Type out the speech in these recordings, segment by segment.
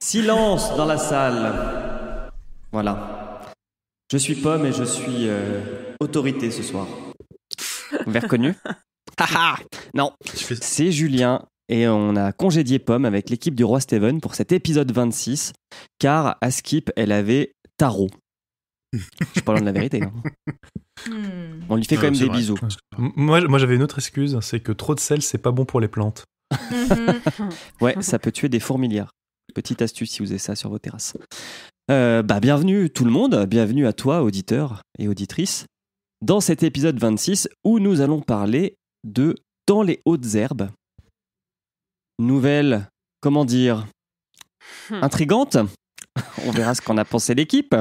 Silence dans la salle. Voilà. Je suis Pomme et je suis autorité ce soir. Vous m'avez reconnu? Haha. Non, c'est Julien et on a congédié Pomme avec l'équipe du Roi Steven pour cet épisode 26 car à Skip, elle avait tarot. Je suis pas loin de la vérité. Hein. On lui fait quand même des bisous. Moi, j'avais une autre excuse, c'est que trop de sel, c'est pas bon pour les plantes. Ouais, ça peut tuer des fourmilières. Petite astuce si vous avez ça sur vos terrasses. Bienvenue tout le monde, bienvenue à toi, auditeur et auditrice, dans cet épisode 26 où nous allons parler de Dans les hautes herbes. Nouvelle, comment dire, intrigante. On verra ce qu'en a pensé l'équipe.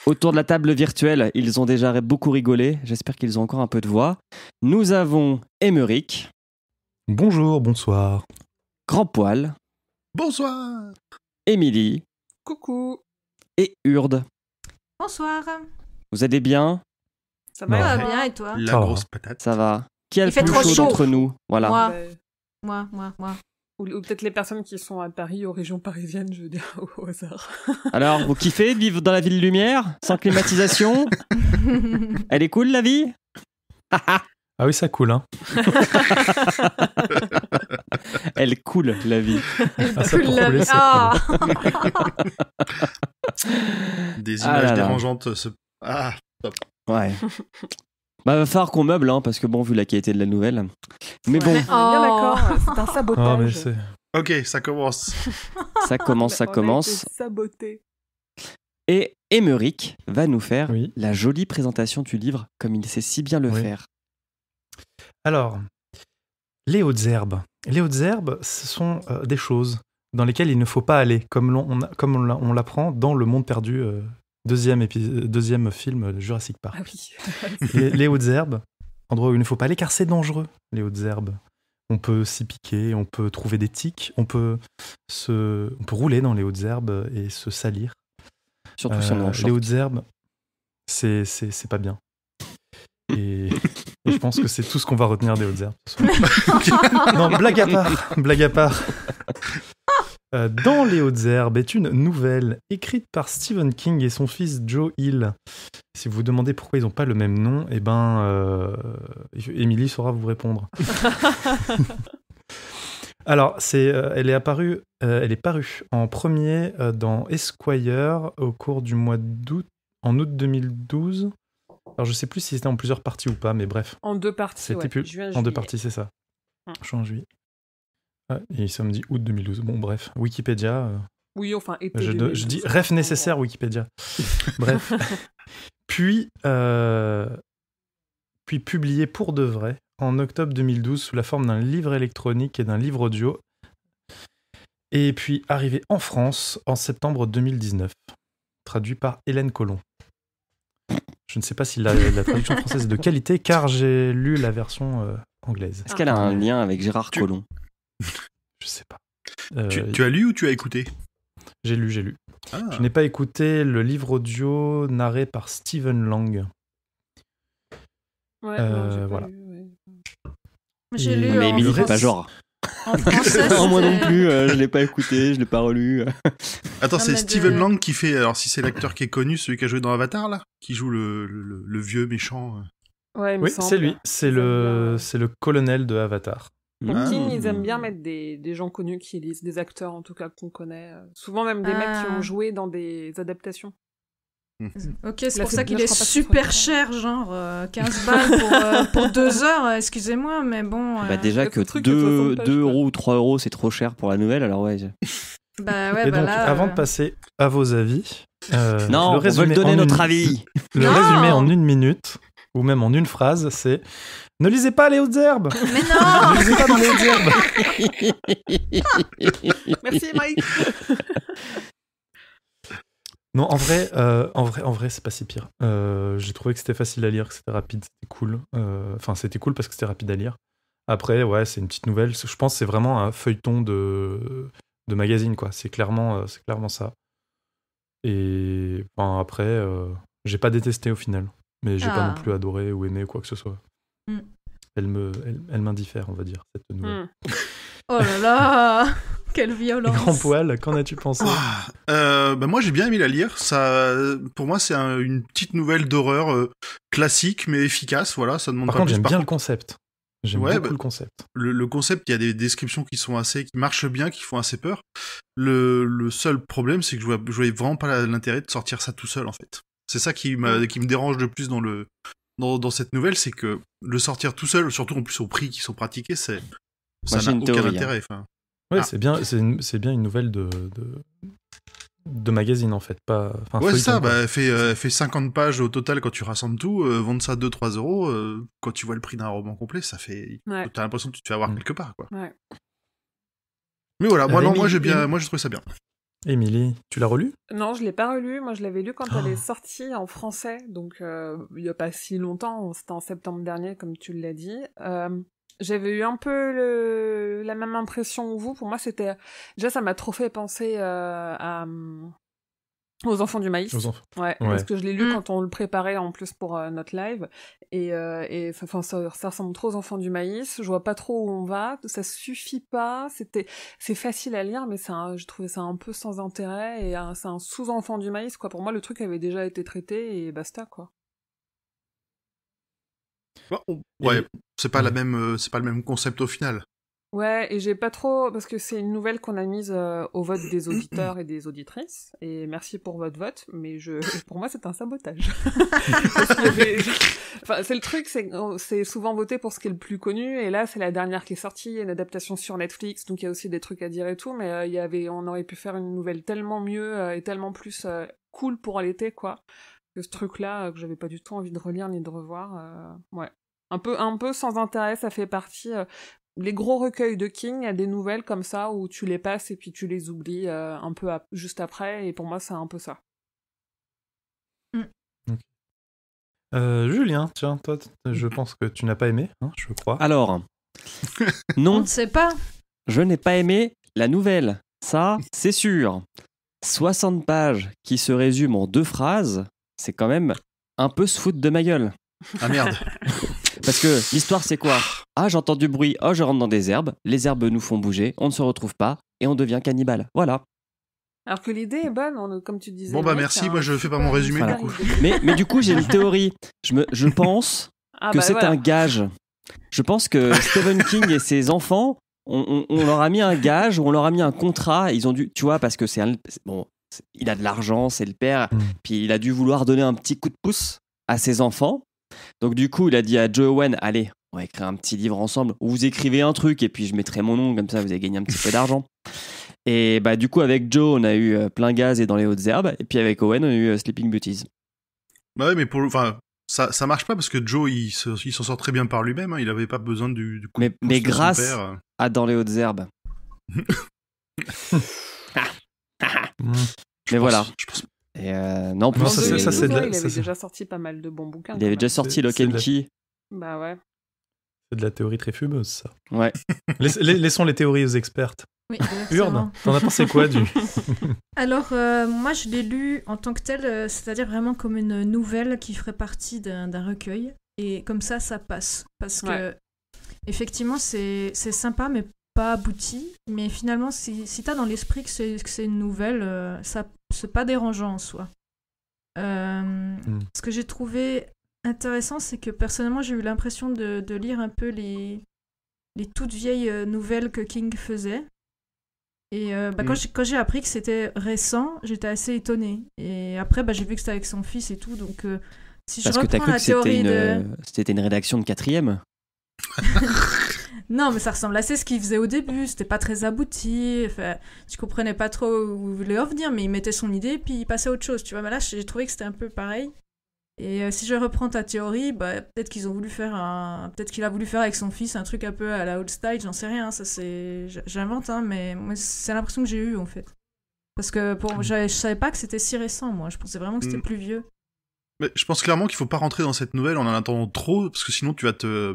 Autour de la table virtuelle, ils ont déjà beaucoup rigolé. J'espère qu'ils ont encore un peu de voix. Nous avons Émeric. Bonjour, bonsoir. Grand Poil. Bonsoir. Émilie. Coucou. Et Urde. Bonsoir. Vous allez bien? Ça va bien et toi? La grosse patate. Ça va. Qui a Il le fait plus trop chaud chaud. d'entre nous? Voilà. Moi. Ou peut-être les personnes qui sont à Paris, aux régions parisiennes, je veux dire, au hasard. Alors, vous kiffez de vivre dans la ville lumière, sans climatisation? Elle est cool, la vie? Ah oui, ça coule, hein. Elle coule, la vie. Ça pour rouler, ça Des images dérangeantes. Top. Ouais. Va falloir qu'on meuble, hein, parce que bon, vu la qualité de la nouvelle. Mais bon. On est bien d'accord, c'est un sabotage. Ok, ça commence. Ça commence. On a été saboté. Et Émeric va nous faire Oui. la jolie présentation du livre, comme il sait si bien le faire. Alors, les hautes herbes. Les hautes herbes, ce sont des choses dans lesquelles il ne faut pas aller, comme on l'apprend dans Le Monde Perdu, deuxième film de Jurassic Park. Ah oui. Les hautes herbes, endroit où il ne faut pas aller car c'est dangereux, les hautes herbes. On peut s'y piquer, on peut trouver des tiques, on peut rouler dans les hautes herbes et se salir. Surtout si on est en short. Les hautes herbes, c'est pas bien. Et je pense que c'est tout ce qu'on va retenir des hautes herbes ce soir. Non, blague à part. Dans les hautes herbes est une nouvelle écrite par Stephen King et son fils Joe Hill. Si vous vous demandez pourquoi ils n'ont pas le même nom, Émilie saura vous répondre. Alors, elle est parue en premier dans Esquire au cours du mois d'août, en août 2012. Alors, je sais plus si c'était en plusieurs parties ou pas, mais bref. En deux parties, c'était en deux parties, c'est ça. Juin, juillet. Et samedi, août 2012. Bon, bref. Wikipédia. Oui, enfin, été. Je dis ref nécessaire, Wikipédia. Bref. Puis publié pour de vrai en octobre 2012 sous la forme d'un livre électronique et d'un livre audio. Et puis arrivé en France en septembre 2019. Traduit par Hélène Collomb. Je ne sais pas si la traduction française est de qualité, car j'ai lu la version anglaise. Est-ce qu'elle a un lien avec Gérard Collomb? Je sais pas. Tu as lu ou tu as écouté? J'ai lu. Ah. Je n'ai pas écouté le livre audio narré par Stephen Lang. Ouais, non, voilà. J'ai lu Mais en Émilie fait France- pas genre. En français, Non, moi non c'était- plus, je l'ai pas écouté, je l'ai pas relu. Attends, Non, c'est mais Steven de- Lang qui fait... Alors, si c'est l'acteur qui est connu, celui qui a joué dans Avatar, là? Qui joue le vieux méchant. Ouais, il me Oui, semble. c'est lui. C'est le colonel de Avatar. Ah. King, ils aiment bien mettre des gens connus qui lisent, des acteurs en tout cas qu'on connaît. Souvent même des mecs qui ont joué dans des adaptations. Ok, c'est Là, pour c'est ça qu'il bien, est je crois pas que super ce soit cher, genre 15 balles pour 2 heures, excusez-moi, mais bon... Déjà le que truc est 60 pages, 2 quoi. euros ou 3 euros, c'est trop cher pour la nouvelle, alors ouais. Bah ouais, Et bah donc, là... avant de passer à vos avis, Non, on veut donner notre avis. Le Non. résumé en 1 minute, ou même en une phrase, c'est « Ne lisez pas les hautes herbes !» Mais non. Ne lisez pas dans les hautes herbes. Merci Mike. Non, en vrai, c'est pas si pire. J'ai trouvé que c'était facile à lire, que c'était rapide, c'était cool. Enfin, c'était cool parce que c'était rapide à lire. Après, ouais, c'est une petite nouvelle. Je pense que c'est vraiment un feuilleton de magazine, quoi. C'est clairement ça. Et enfin, après, j'ai pas détesté au final, mais j'ai pas non plus adoré ou aimé ou quoi que ce soit. Elle m'indiffère, on va dire, cette nouvelle. Oh là là. Quelle violence. Grand poil, qu'en as-tu pensé? Moi j'ai bien aimé la lire. Ça, pour moi c'est une petite nouvelle d'horreur classique mais efficace. Voilà, ça demande Par pas contre, plus. j'aime bien le concept. J'aime beaucoup le concept. Le concept, il y a des descriptions qui marchent bien, qui font assez peur. Le seul problème, c'est que je voyais vraiment pas l'intérêt de sortir ça tout seul en fait. C'est ça qui me dérange le plus dans cette nouvelle, c'est que le sortir tout seul, surtout en plus au prix qui sont pratiqués, ça n'a aucun intérêt. Enfin. Ouais, c'est bien une nouvelle de magazine en fait, pas. Ouais, c'est ça. Elle fait 50 pages au total quand tu rassembles tout. Vendre ça 2-3 euros, quand tu vois le prix d'un roman complet, ça fait. Ouais. T'as l'impression que tu te fais avoir quelque part, quoi. Ouais. Mais voilà, moi j'ai trouvé ça bien. Émilie, tu l'as relu? Non, je l'ai pas relu. Moi, je l'avais lu quand elle est sortie en français, donc il y a pas si longtemps. C'était en septembre dernier, comme tu l'as dit. J'avais eu un peu la même impression que vous. Pour moi, c'était... Déjà, ça m'a trop fait penser aux Enfants du Maïs. Ouais, parce que je l'ai lu quand on le préparait en plus pour notre live. Et ça ressemble trop aux Enfants du Maïs. Je vois pas trop où on va. Ça suffit pas. C'est facile à lire, mais je trouvais ça un peu sans intérêt. Et c'est un sous-Enfant du Maïs, quoi. Pour moi, le truc avait déjà été traité et basta, quoi. Ouais, c'est pas le même concept au final. Ouais, et j'ai pas trop, parce que c'est une nouvelle qu'on a mise au vote des auditeurs et des auditrices, et merci pour votre vote, mais pour moi c'est un sabotage. Parce que c'est le truc, c'est souvent voté pour ce qui est le plus connu, et là c'est la dernière qui est sortie, il y a une adaptation sur Netflix, donc il y a aussi des trucs à dire et tout, mais on aurait pu faire une nouvelle tellement mieux et tellement plus cool pour l'été, quoi. Que ce truc-là, que j'avais pas du tout envie de relire ni de revoir, ouais. Un peu sans intérêt, ça fait partie... les gros recueils de King, il y a des nouvelles comme ça où tu les passes et puis tu les oublies un peu juste après, et pour moi, c'est un peu ça. Okay. Julien, tiens, toi, je pense que tu n'as pas aimé, hein, je crois. Alors, non. On ne sait pas. Je n'ai pas aimé la nouvelle, ça, c'est sûr. 60 pages qui se résument en 2 phrases, c'est quand même un peu se foutre de ma gueule. Ah merde. Parce que l'histoire, c'est quoi? Ah, j'entends du bruit, oh, je rentre dans des herbes, les herbes nous font bouger, on ne se retrouve pas, et on devient cannibale. Voilà. Alors que l'idée est bonne, comme tu disais. Bon, merci, moi je fais pas mon résumé, voilà. du coup. Mais du coup, j'ai une théorie. Je pense que c'est un gage. Je pense que Stephen King et ses enfants, on leur a mis un gage, on leur a mis un contrat, ils ont dû, tu vois, parce que il a de l'argent, c'est le père, puis il a dû vouloir donner un petit coup de pouce à ses enfants. Donc du coup, il a dit à Joe Owen, allez, on va écrire un petit livre ensemble, où vous écrivez un truc et puis je mettrai mon nom, comme ça vous allez gagner un petit peu d'argent. Et bah du coup, avec Joe, on a eu Plein Gaz et Dans les hautes herbes, et puis avec Owen, on a eu Sleeping Beauties. Bah ouais, mais ça marche pas parce que Joe, il s'en sort très bien par lui-même, hein, il avait pas besoin du coup de pouce mais de grâce son père. à Dans les hautes herbes. Mais voilà. Je pense... Et non, plus il avait déjà sorti pas mal de bons bouquins. Il avait déjà sorti Lock and Key. Bah ouais. C'est de la théorie très fumeuse, ça. Ouais. Laissons les théories aux expertes. Oui, Urne, t'en as pensé quoi du... Alors, moi, je l'ai lu en tant que tel, c'est-à-dire vraiment comme une nouvelle qui ferait partie d'un recueil. Et comme ça passe. Parce que, effectivement, c'est sympa, mais pas abouti. Mais finalement, si t'as dans l'esprit que c'est une nouvelle, c'est pas dérangeant en soi. Ce que j'ai trouvé intéressant, c'est que personnellement, j'ai eu l'impression de lire un peu les toutes vieilles nouvelles que King faisait. Et quand j'ai appris que c'était récent, j'étais assez étonnée. Et après, j'ai vu que c'était avec son fils et tout. Donc, si je reprends la théorie c'était une rédaction de 4e. Non, mais ça ressemble assez à ce qu'il faisait au début. C'était pas très abouti. Enfin, tu comprenais pas trop où il voulait en venir, mais il mettait son idée puis il passait à autre chose. Tu vois, mais là, j'ai trouvé que c'était un peu pareil. Et si je reprends ta théorie, peut-être qu'il a voulu faire avec son fils un truc un peu à la old style. J'en sais rien. Ça j'invente, hein, mais moi, c'est l'impression que j'ai eue en fait. Parce que je savais pas que c'était si récent. Moi, je pensais vraiment que c'était plus vieux. Mais je pense clairement qu'il faut pas rentrer dans cette nouvelle en attendant trop, parce que sinon tu vas te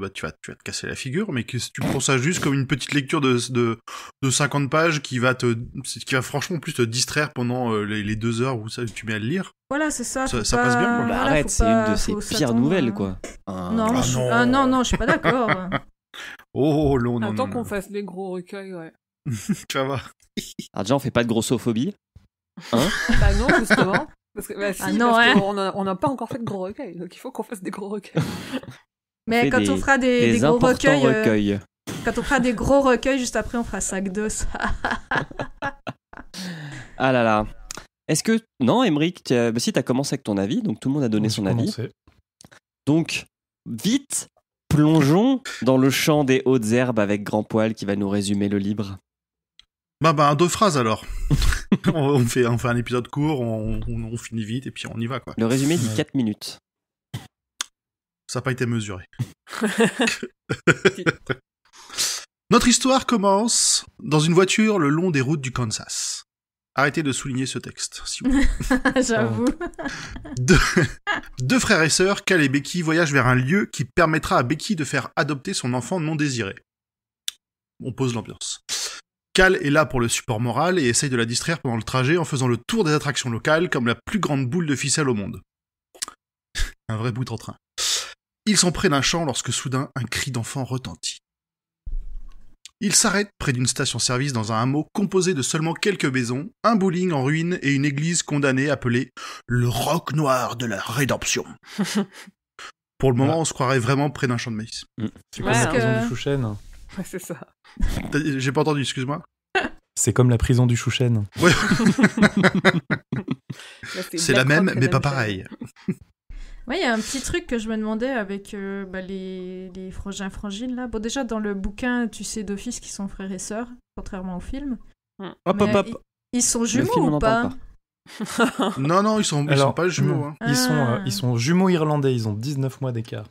casser la figure, mais que si tu prends ça juste comme une petite lecture de 50 pages qui va franchement plus te distraire pendant les 2 heures où tu mets à le lire. Voilà, c'est ça. Ça passe bien, quoi. Arrête, c'est une de ses pires nouvelles, quoi. Non, je suis pas d'accord. Oh, non. Attends qu'on fasse les gros recueils, ouais. Tu vas voir. Alors déjà, on fait pas de grossophobie. Hein? Bah non, justement. Parce que, bah, si, non, parce hein. qu'on n'a pas encore fait de gros recueils, donc il faut qu'on fasse des gros recueils. Mais quand on fera des gros importants recueils, quand on fera des gros recueils, juste après on fera sac d'os. Ah là là. Est-ce que... Non, Émeric, si t'as commencé avec ton avis, donc tout le monde a donné son avis. Donc, vite, plongeons dans le champ des hautes herbes avec Grand Poil qui va nous résumer le livre. Bah, 2 phrases alors. on fait un épisode court, on finit vite et puis on y va, quoi. Le résumé dit 4 minutes. Ça n'a pas été mesuré. Notre histoire commence dans une voiture le long des routes du Kansas. Arrêtez de souligner ce texte, s'il vous plaît. J'avoue. Deux frères et sœurs, Cal et Becky, voyagent vers un lieu qui permettra à Becky de faire adopter son enfant non désiré. On pose l'ambiance. Cal est là pour le support moral et essaye de la distraire pendant le trajet en faisant le tour des attractions locales comme la plus grande boule de ficelle au monde. Un vrai bout en train. Ils sont près d'un champ lorsque soudain un cri d'enfant retentit. Ils s'arrêtent près d'une station-service dans un hameau composé de seulement quelques maisons, un bowling en ruine et une église condamnée appelée le Roc Noir de la Rédemption. Pour le moment, on se croirait vraiment près d'un champ de maïs. C'est comme la prison du Chouchen. Ouais, c'est ça. J'ai pas entendu, excuse-moi. C'est comme la prison du Chouchen. Ouais. Là, c'est la même, mais pas pareil. Ouais, il y a un petit truc que je me demandais avec les frangins frangines là. Bon, déjà dans le bouquin, tu sais d'office qu'ils sont frères et sœurs, contrairement au film. Hop. Ils sont Le film, jumeaux on ou n'en pas? pas Non, ils sont pas jumeaux. Hein. Ils sont jumeaux irlandais, ils ont 19 mois d'écart.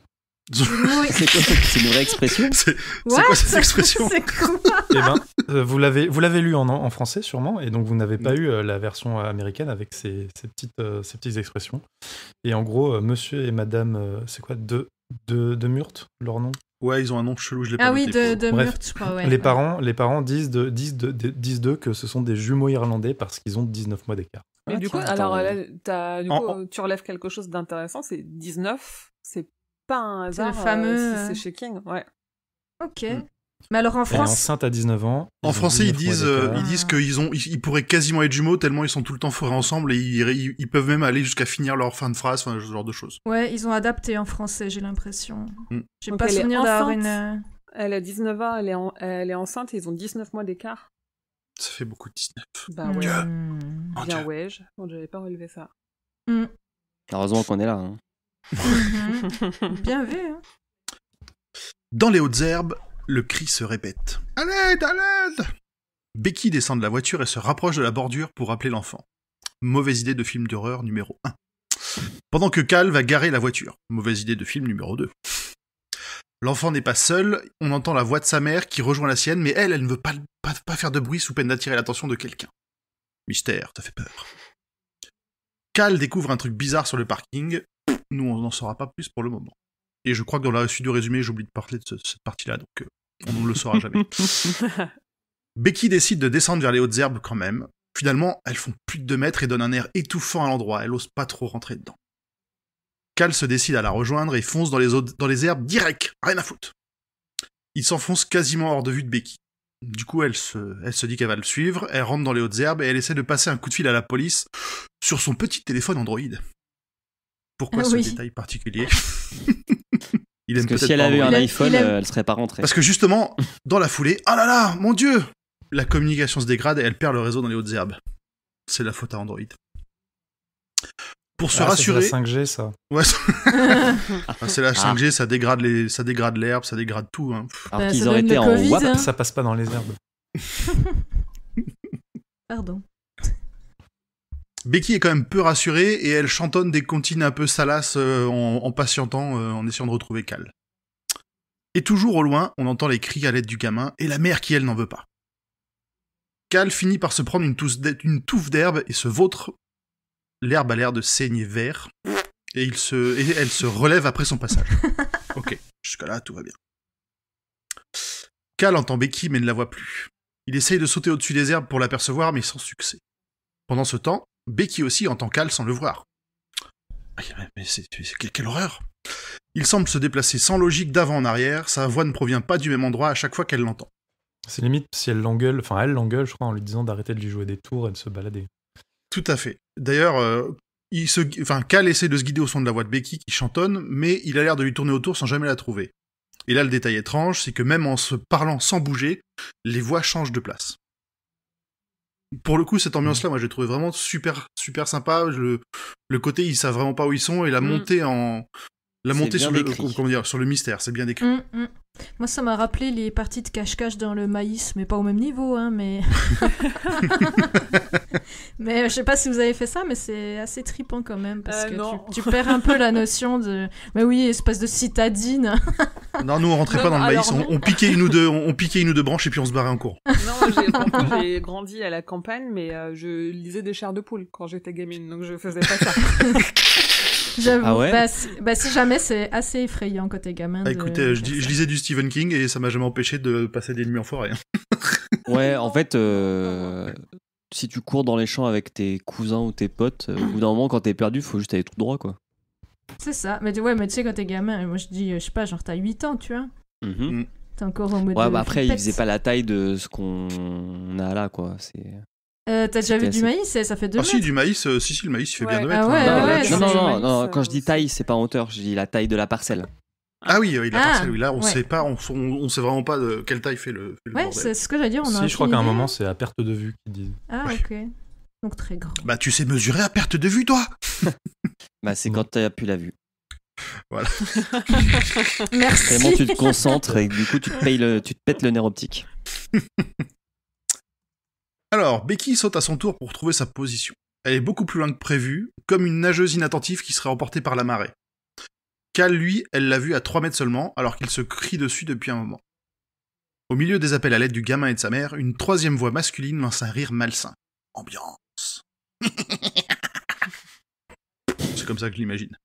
C'est quoi? C'est une vraie expression? C'est quoi cette expression? C'est quoi? Eh ben, vous l'avez lu en français sûrement, et donc vous n'avez pas eu la version américaine avec ces petites expressions. Et en gros, monsieur et madame, c'est quoi, de Murt, leur nom? Ouais, ils ont un nom chelou, je l'ai pas Ah oui, noté. de Bref, Murt, je crois, ouais. Les parents disent d'eux que ce sont des jumeaux irlandais parce qu'ils ont 19 mois d'écart. Mais du coup, tiens, alors attends. là, tu relèves quelque chose d'intéressant, c'est 19, c'est pas un C'est hasard le fameux, si c'est chez King, ouais. Ok. Mais alors en Elle est France... enceinte à 19 ans. En français, ils 19 mois disent d'écart. qu'ils pourraient quasiment être jumeaux tellement ils sont tout le temps forés ensemble et ils peuvent même aller jusqu'à finir leur fin de phrase, enfin, ce genre de choses. Ouais, ils ont adapté en français, j'ai l'impression. J'ai Donc pas elle est souvenir d'avoir enceinte. une... Elle a 19 ans, elle est enceinte et ils ont 19 mois d'écart. Ça fait beaucoup de 19. Bah ouais. Mon Bien Dieu. ouais, bon, j'avais pas relevé ça. Heureusement qu'on est là. Hein. Bien vu, hein. Dans les hautes herbes, le cri se répète. À l'aide, à l'aide! Becky descend de la voiture et se rapproche de la bordure pour appeler l'enfant. Mauvaise idée de film d'horreur numéro 1. Pendant que Cal va garer la voiture. Mauvaise idée de film numéro 2. L'enfant n'est pas seul, on entend la voix de sa mère qui rejoint la sienne, mais elle ne veut pas faire de bruit sous peine d'attirer l'attention de quelqu'un. Mystère, ça fait peur. Cal découvre un truc bizarre sur le parking. Nous, on n'en saura pas plus pour le moment. Et je crois que dans la suite du résumé, j'ai oublié de parler de cette partie-là, donc on ne le saura jamais. Becky décide de descendre vers les hautes herbes quand même. Finalement, elles font plus de 2 mètres et donnent un air étouffant à l'endroit. Elle ose pas trop rentrer dedans. Cal se décide à la rejoindre et fonce dans les herbes direct, rien à foutre. Il s'enfonce quasiment hors de vue de Becky. Du coup, elle se dit qu'elle va le suivre, elle rentre dans les hautes herbes et elle essaie de passer un coup de fil à la police sur son petit téléphone Android. Pourquoi ce détail particulier? Parce que si elle avait eu un iPhone, elle serait pas rentrée. Parce que justement, dans la foulée, ah là là, mon Dieu! La communication se dégrade et elle perd le réseau dans les hautes herbes. C'est la faute à Android. Pour se rassurer... C'est la 5G, ça. Ouais, c'est la 5G, ça dégrade l'herbe, ça dégrade tout. Hein. Alors qu'ils auraient été en WAP, hein. Ça passe pas dans les herbes. Pardon. Becky est quand même peu rassurée et elle chantonne des comptines un peu salaces en patientant, en essayant de retrouver Cal. Et toujours au loin, on entend les cris à l'aide du gamin et la mère qui, elle, n'en veut pas. Cal finit par se prendre une touffe d'herbe et se vautre. L'herbe a l'air de saigner vert et elle se relève après son passage. Ok, jusqu'à là, tout va bien. Cal entend Becky mais ne la voit plus. Il essaye de sauter au-dessus des herbes pour l'apercevoir mais sans succès. Pendant ce temps, Becky aussi entend Cal sans le voir. Mais quelle horreur! Il semble se déplacer sans logique d'avant en arrière, sa voix ne provient pas du même endroit à chaque fois qu'elle l'entend. C'est limite si elle l'engueule, je crois, en lui disant d'arrêter de lui jouer des tours et de se balader. Tout à fait. D'ailleurs, Cal essaie de se guider au son de la voix de Becky qui chantonne, mais il a l'air de lui tourner autour sans jamais la trouver. Et là, le détail étrange, c'est que même en se parlant sans bouger, les voix changent de place. Pour le coup, cette ambiance-là, moi, j'ai trouvé vraiment super, super sympa. Le côté, ils savent vraiment pas où ils sont, et la montée sur le mystère, c'est bien décrit. Moi, ça m'a rappelé les parties de cache-cache dans le maïs, mais pas au même niveau, hein, mais... mais je sais pas si vous avez fait ça, mais c'est assez trippant quand même, parce que tu perds un peu la notion de... Mais oui, espèce de citadine. Non, nous, on rentrait pas dans le maïs, on piquait une ou deux branches, et puis on se barrait en cours. Non, j'ai grandi à la campagne, mais je lisais des chairs de poule quand j'étais gamine, donc je faisais pas ça. J'avoue, ah ouais si jamais c'est assez effrayant quand t'es gamin. Écoutez, je lisais du Stephen King et ça m'a jamais empêché de passer des nuits en forêt. Ouais, en fait, si tu cours dans les champs avec tes cousins ou tes potes, au bout d'un moment, quand t'es perdu, faut juste aller tout droit, quoi. C'est ça, mais tu sais, quand t'es gamin, moi je dis, je sais pas, genre t'as 8 ans, tu vois. T'es encore en mode. Ouais, bah après, il faisait pas la taille de ce qu'on a là, quoi. T'as déjà vu du maïs? Ça fait 2 mètres. Ah si, du maïs, le maïs, il fait bien 2 mètres. Non, quand je dis taille, c'est pas en hauteur, je dis la taille de la parcelle. Ah oui, la parcelle, oui, là, on sait pas, on sait vraiment pas de quelle taille fait le bordel. C'est ce que j'allais dire, je crois qu'à un moment, c'est à perte de vue qu'ils disent. Ah, ok. Donc très grand. Bah, tu sais mesurer à perte de vue, toi? Bah, c'est quand t'as plus la vue. Voilà. Merci. Vraiment, tu te concentres et du coup, tu te pètes le nerf optique. Alors, Becky saute à son tour pour trouver sa position. Elle est beaucoup plus loin que prévu, comme une nageuse inattentive qui serait emportée par la marée. Cal, lui, elle l'a vu à 3 mètres seulement, alors qu'il se crie dessus depuis un moment. Au milieu des appels à l'aide du gamin et de sa mère, une troisième voix masculine lance un rire malsain. Ambiance. C'est comme ça que je l'imagine.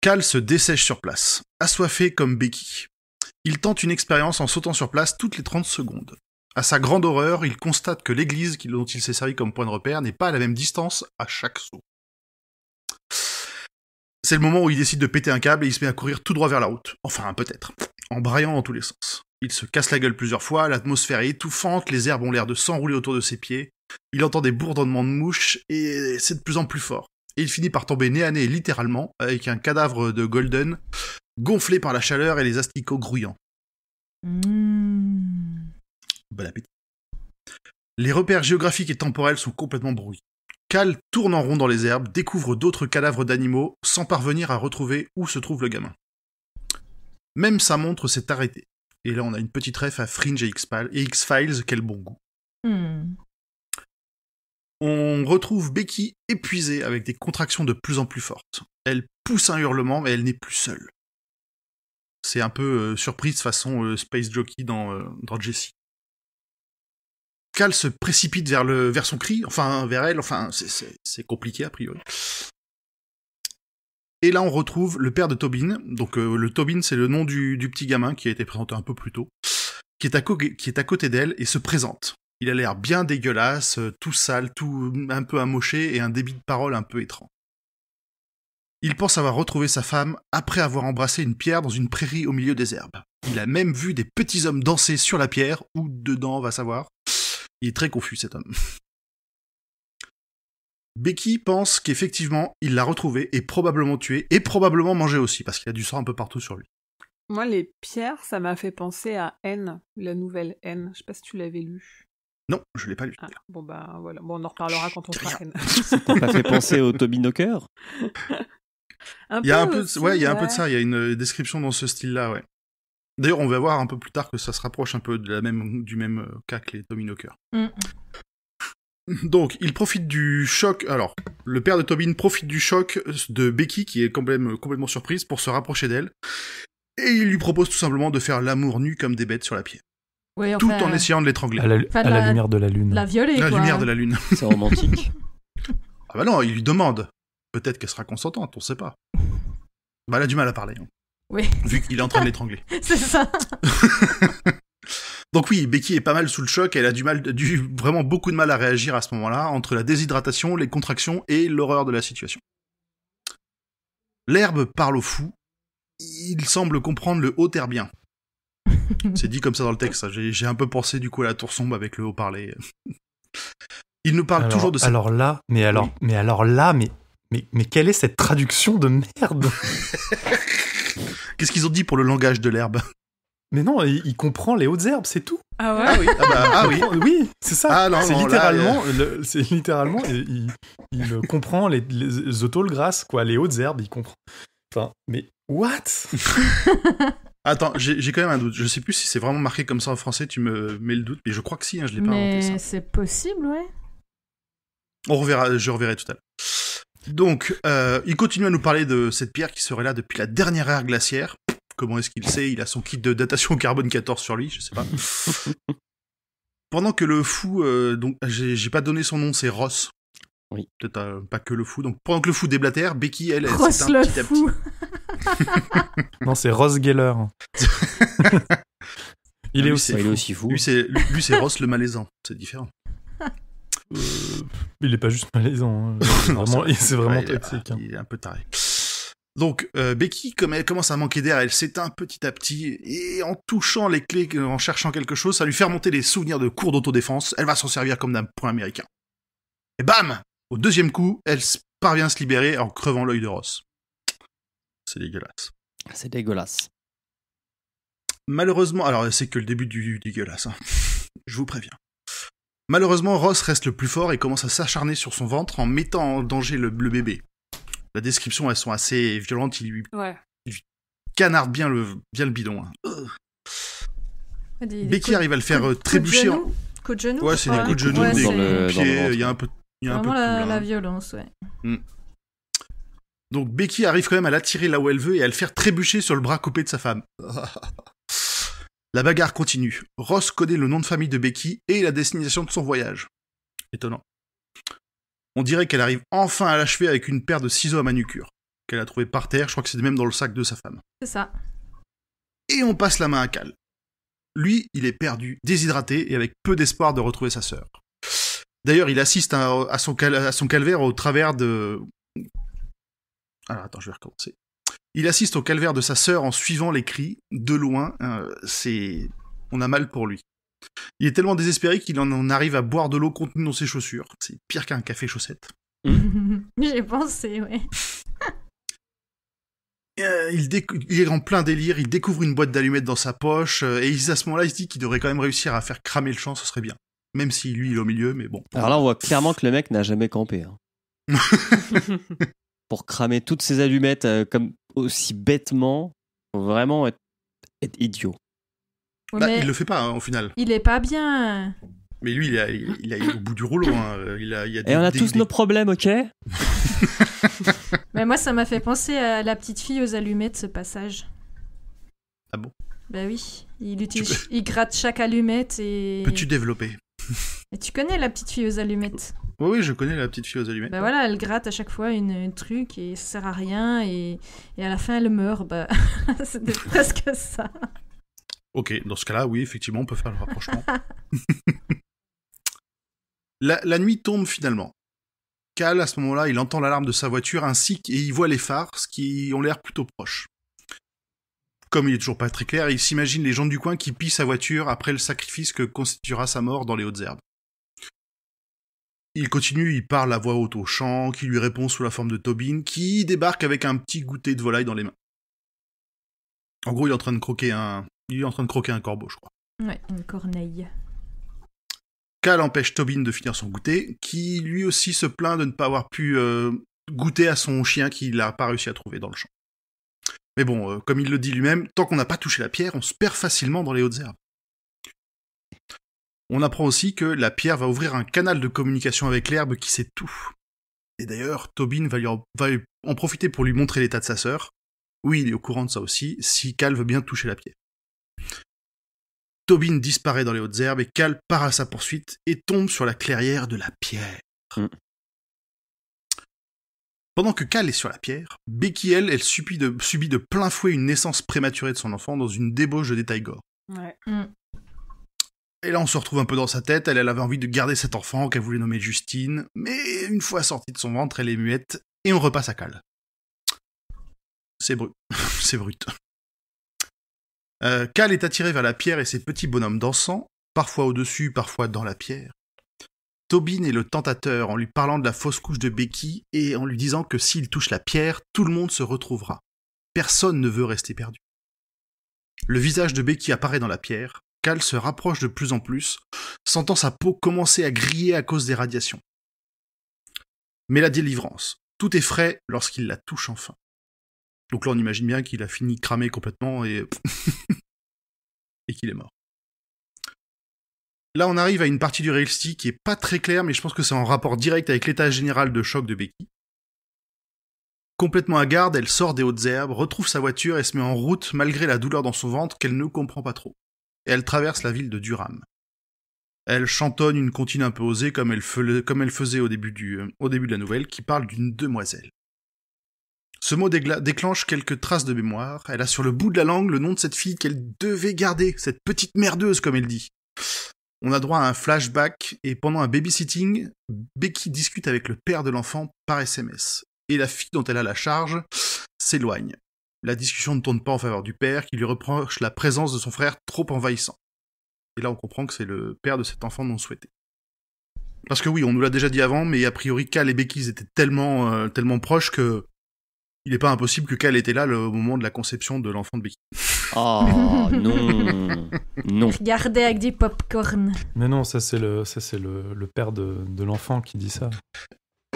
Cal se dessèche sur place, assoiffé comme Becky. Il tente une expérience en sautant sur place toutes les 30 secondes. À sa grande horreur, il constate que l'église dont il s'est servi comme point de repère n'est pas à la même distance à chaque saut. C'est le moment où il décide de péter un câble et il se met à courir tout droit vers la route. Enfin, peut-être. En braillant dans tous les sens. Il se casse la gueule plusieurs fois, l'atmosphère est étouffante, les herbes ont l'air de s'enrouler autour de ses pieds. Il entend des bourdonnements de mouches et c'est de plus en plus fort. Et il finit par tomber nez à nez littéralement avec un cadavre de Golden gonflé par la chaleur et les asticots grouillants. Bon appétit. Les repères géographiques et temporels sont complètement brouillés. Cal tourne en rond dans les herbes, découvre d'autres cadavres d'animaux, sans parvenir à retrouver où se trouve le gamin. Même sa montre s'est arrêtée. Et là, on a une petite ref à Fringe et X-Files, quel bon goût. On retrouve Becky épuisée avec des contractions de plus en plus fortes. Elle pousse un hurlement, mais elle n'est plus seule. C'est un peu surprise façon Space Jockey dans Jessie. Cal se précipite vers son cri, vers elle, c'est compliqué a priori. Et là on retrouve le père de Tobin, donc le Tobin c'est le nom du petit gamin qui a été présenté un peu plus tôt, qui est à côté d'elle et se présente. Il a l'air bien dégueulasse, tout sale, tout un peu amoché et un débit de parole un peu étrange. Il pense avoir retrouvé sa femme après avoir embrassé une pierre dans une prairie au milieu des herbes. Il a même vu des petits hommes danser sur la pierre, ou dedans, on va savoir. Il est très confus, cet homme. Becky pense qu'effectivement, il l'a retrouvé et probablement tué, et probablement mangé aussi, parce qu'il a du sang un peu partout sur lui. Moi, les pierres, ça m'a fait penser à N, la nouvelle N. Je sais pas si tu l'avais lu. Non, je l'ai pas lu. Ah, bon, bah voilà. Bon, on en reparlera quand on fera N. Ça t'a pas fait penser au Toby Knocker? Il y a un peu de ça, il y a une description dans ce style-là, ouais. D'ailleurs, on va voir un peu plus tard que ça se rapproche un peu du même cas que les Tommy Knocker. Donc, il profite du choc... Alors, le père de Tobin profite du choc de Becky, qui est complètement surprise, pour se rapprocher d'elle. Et il lui propose tout simplement de faire l'amour nu comme des bêtes sur la pierre. Oui, tout en essayant de l'étrangler. À la lumière de la lune. La violer, la lumière de la lune. C'est romantique. Ah bah non, il lui demande. Peut-être qu'elle sera consentante, on sait pas. Bah, elle a du mal à parler. Hein. Oui. Vu qu'il est en train de l'étrangler. C'est ça. Donc oui, Becky est pas mal sous le choc, elle a vraiment beaucoup de mal à réagir à ce moment-là, entre la déshydratation, les contractions et l'horreur de la situation. L'herbe parle au fou, il semble comprendre le haut terre bien. C'est dit comme ça dans le texte. J'ai un peu pensé du coup à la tour sombre avec le haut-parlé. Il nous parle toujours de ça. Mais quelle est cette traduction de merde? Qu'est-ce qu'ils ont dit pour le langage de l'herbe? Mais non, il comprend les hautes herbes, c'est tout. Ah ouais? Ah oui, oui. Oui, c'est ça. Ah non, c'est non, littéralement, il comprend les autoles grasses, quoi, les hautes herbes, il comprend. Enfin, mais what? Attends, j'ai quand même un doute. Je sais plus si c'est vraiment marqué comme ça en français, tu me mets le doute, mais je crois que si, je l'ai pas inventé ça. Mais c'est possible, ouais. Je reverrai tout à l'heure. Donc, il continue à nous parler de cette pierre qui serait là depuis la dernière ère glaciaire. Comment est-ce qu'il sait? Il a son kit de datation au carbone 14 sur lui, je sais pas. Pendant que le fou, donc j'ai pas donné son nom, c'est Ross. Oui. Peut-être pas que le fou. Donc pendant que le fou déblatère, Becky, elle Ross s'éteint le petit à fou. petit. Non, c'est Ross Geller. Il est aussi fou. Lui, c'est Ross le malaisant. C'est différent. Il est pas juste malaisant. C'est vraiment toxique. Il est un peu taré. Donc, Becky, comme elle commence à manquer d'air, elle s'éteint petit à petit, et en touchant les clés, en cherchant quelque chose, ça lui fait remonter les souvenirs de cours d'autodéfense, elle va s'en servir comme d'un point américain. Et bam! Au deuxième coup, elle parvient à se libérer en crevant l'œil de Ross. C'est dégueulasse. C'est dégueulasse. Malheureusement, alors c'est que le début du dégueulasse, hein. Je vous préviens. Malheureusement, Ross reste le plus fort et commence à s'acharner sur son ventre en mettant en danger le bébé. La description, elles sont assez violentes, il lui canarde bien le bidon. Hein. Becky arrive à le faire trébucher. Coup de genou. Ouais, c'est des coups de genou, des coups de pied, il y a un peu de tout. La violence, ouais. Donc Becky arrive quand même à l'attirer là où elle veut et à le faire trébucher sur le bras coupé de sa femme. La bagarre continue. Ross connaît le nom de famille de Becky et la destination de son voyage. Étonnant. On dirait qu'elle arrive enfin à l'achever avec une paire de ciseaux à manucure, qu'elle a trouvé par terre, je crois que c'est même dans le sac de sa femme. C'est ça. Et on passe la main à Cal. Lui, il est perdu, déshydraté et avec peu d'espoir de retrouver sa sœur. D'ailleurs, il assiste à son calvaire au travers de... Alors attends, je vais recommencer. Il assiste au calvaire de sa sœur en suivant les cris, de loin, on a mal pour lui. Il est tellement désespéré qu'il en arrive à boire de l'eau contenue dans ses chaussures. C'est pire qu'un café chaussette. J'ai pensé, ouais. Il est en plein délire, il découvre une boîte d'allumettes dans sa poche, et à ce moment-là, il se dit qu'il devrait quand même réussir à faire cramer le champ, ce serait bien. Même si lui, il est au milieu, mais bon. Alors là, on voit clairement que le mec n'a jamais campé. Hein. Pour cramer toutes ces allumettes comme aussi bêtement, faut vraiment être idiot. Ouais, il le fait pas, hein, au final. Il est pas bien. Mais lui, il est au bout du rouleau. Hein. Et on a tous nos problèmes, ok? Mais moi, ça m'a fait penser à la petite fille aux allumettes, ce passage. Ah bon? Bah oui, il gratte chaque allumette et... Peux-tu développer? Et tu connais la petite fille aux allumettes? Oui, je connais la petite fille aux allumettes. Bah voilà, elle gratte à chaque fois une truc et ça sert à rien et à la fin, elle meurt. Bah, c'était presque ça. Ok, dans ce cas-là, oui, effectivement, on peut faire le rapprochement. La nuit tombe finalement. Cal, à ce moment-là, il entend l'alarme de sa voiture et il voit les phares, ce qui ont l'air plutôt proches. Comme il est toujours pas très clair, il s'imagine les gens du coin qui pillent sa voiture après le sacrifice que constituera sa mort dans les hautes herbes. Il continue, il parle à voix haute au champ, qui lui répond sous la forme de Tobin, qui débarque avec un petit goûter de volaille dans les mains. En gros, il est en train de croquer un corbeau, je crois. Ouais, une corneille. Cal empêche Tobin de finir son goûter, qui lui aussi se plaint de ne pas avoir pu goûter à son chien qu'il n'a pas réussi à trouver dans le champ. Mais bon, comme il le dit lui-même, tant qu'on n'a pas touché la pierre, on se perd facilement dans les hautes herbes. On apprend aussi que la pierre va ouvrir un canal de communication avec l'herbe qui sait tout. Et d'ailleurs, Tobin va en profiter pour lui montrer l'état de sa sœur. Oui, il est au courant de ça aussi, si Cal veut bien toucher la pierre. Tobin disparaît dans les hautes herbes et Cal part à sa poursuite et tombe sur la clairière de la pierre. Pendant que Cal est sur la pierre, Becky, elle subit de plein fouet une naissance prématurée de son enfant dans une débauche de détails gore. Ouais. Et là, on se retrouve un peu dans sa tête, elle avait envie de garder cet enfant qu'elle voulait nommer Justine, mais une fois sortie de son ventre, elle est muette, et on repasse à Cal. C'est brut. Cal est attiré vers la pierre et ses petits bonhommes dansant, parfois au-dessus, parfois dans la pierre. Tobin est le tentateur en lui parlant de la fausse couche de Becky et en lui disant que s'il touche la pierre, tout le monde se retrouvera. Personne ne veut rester perdu. Le visage de Becky apparaît dans la pierre. Cal se rapproche de plus en plus, sentant sa peau commencer à griller à cause des radiations. Mais la délivrance, tout est frais lorsqu'il la touche enfin. Donc là, on imagine bien qu'il a fini cramé complètement et qu'il est mort. Là, on arrive à une partie du récit qui est pas très claire, mais je pense que c'est en rapport direct avec l'état général de choc de Becky. Complètement hagarde, elle sort des hautes herbes, retrouve sa voiture et se met en route malgré la douleur dans son ventre qu'elle ne comprend pas trop. Et elle traverse la ville de Durham. Elle chantonne une comptine un peu osée comme elle faisait au début de la nouvelle, qui parle d'une demoiselle. Ce mot déclenche quelques traces de mémoire. Elle a sur le bout de la langue le nom de cette fille qu'elle devait garder, cette petite merdeuse comme elle dit. On a droit à un flashback et pendant un babysitting, Becky discute avec le père de l'enfant par SMS. Et la fille dont elle a la charge s'éloigne. La discussion ne tourne pas en faveur du père qui lui reproche la présence de son frère trop envahissant. Et là on comprend que c'est le père de cet enfant non souhaité. Parce que oui, on nous l'a déjà dit avant, mais a priori Cal et Becky étaient tellement proches que il n'est pas impossible que Cal était là au moment de la conception de l'enfant de Becky. Oh non. Non. Regardez avec du popcorn. Mais non, ça c'est le père de l'enfant qui dit ça.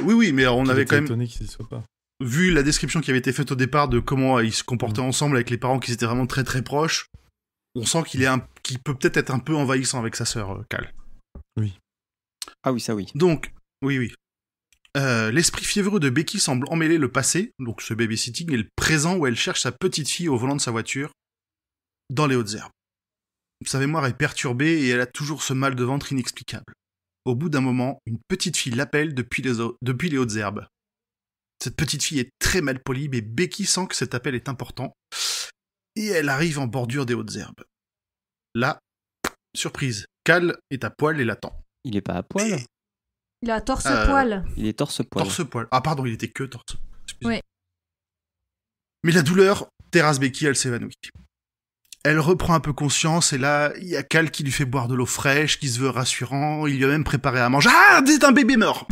Oui, mais on avait quand même étonné qu'il ne soit pas. Vu la description qui avait été faite au départ de comment ils se comportaient ensemble avec les parents qui étaient vraiment très très proches, on sent qu'il peut peut-être être un peu envahissant avec sa sœur, Cal. Oui. Ah oui, ça oui. Donc, oui. L'esprit fiévreux de Becky semble emmêler le passé, donc ce babysitting, et le présent où elle cherche sa petite fille au volant de sa voiture, dans les hautes herbes. Sa mémoire est perturbée et elle a toujours ce mal de ventre inexplicable. Au bout d'un moment, une petite fille l'appelle depuis les hautes herbes. Cette petite fille est très mal polie, mais Becky sent que cet appel est important, et elle arrive en bordure des hautes herbes. Là, surprise, Cal est à poil et l'attend. Il est pas à poil. Il a torse-poil. Il est torse-poil. Torse-poil. Ah pardon, il était que torse. Excusez-moi. Oui. Mais la douleur terrasse Becky, elle s'évanouit. Elle reprend un peu conscience, et là, il y a Cal qui lui fait boire de l'eau fraîche, qui se veut rassurant, il lui a même préparé à manger. Ah, c'est un bébé mort.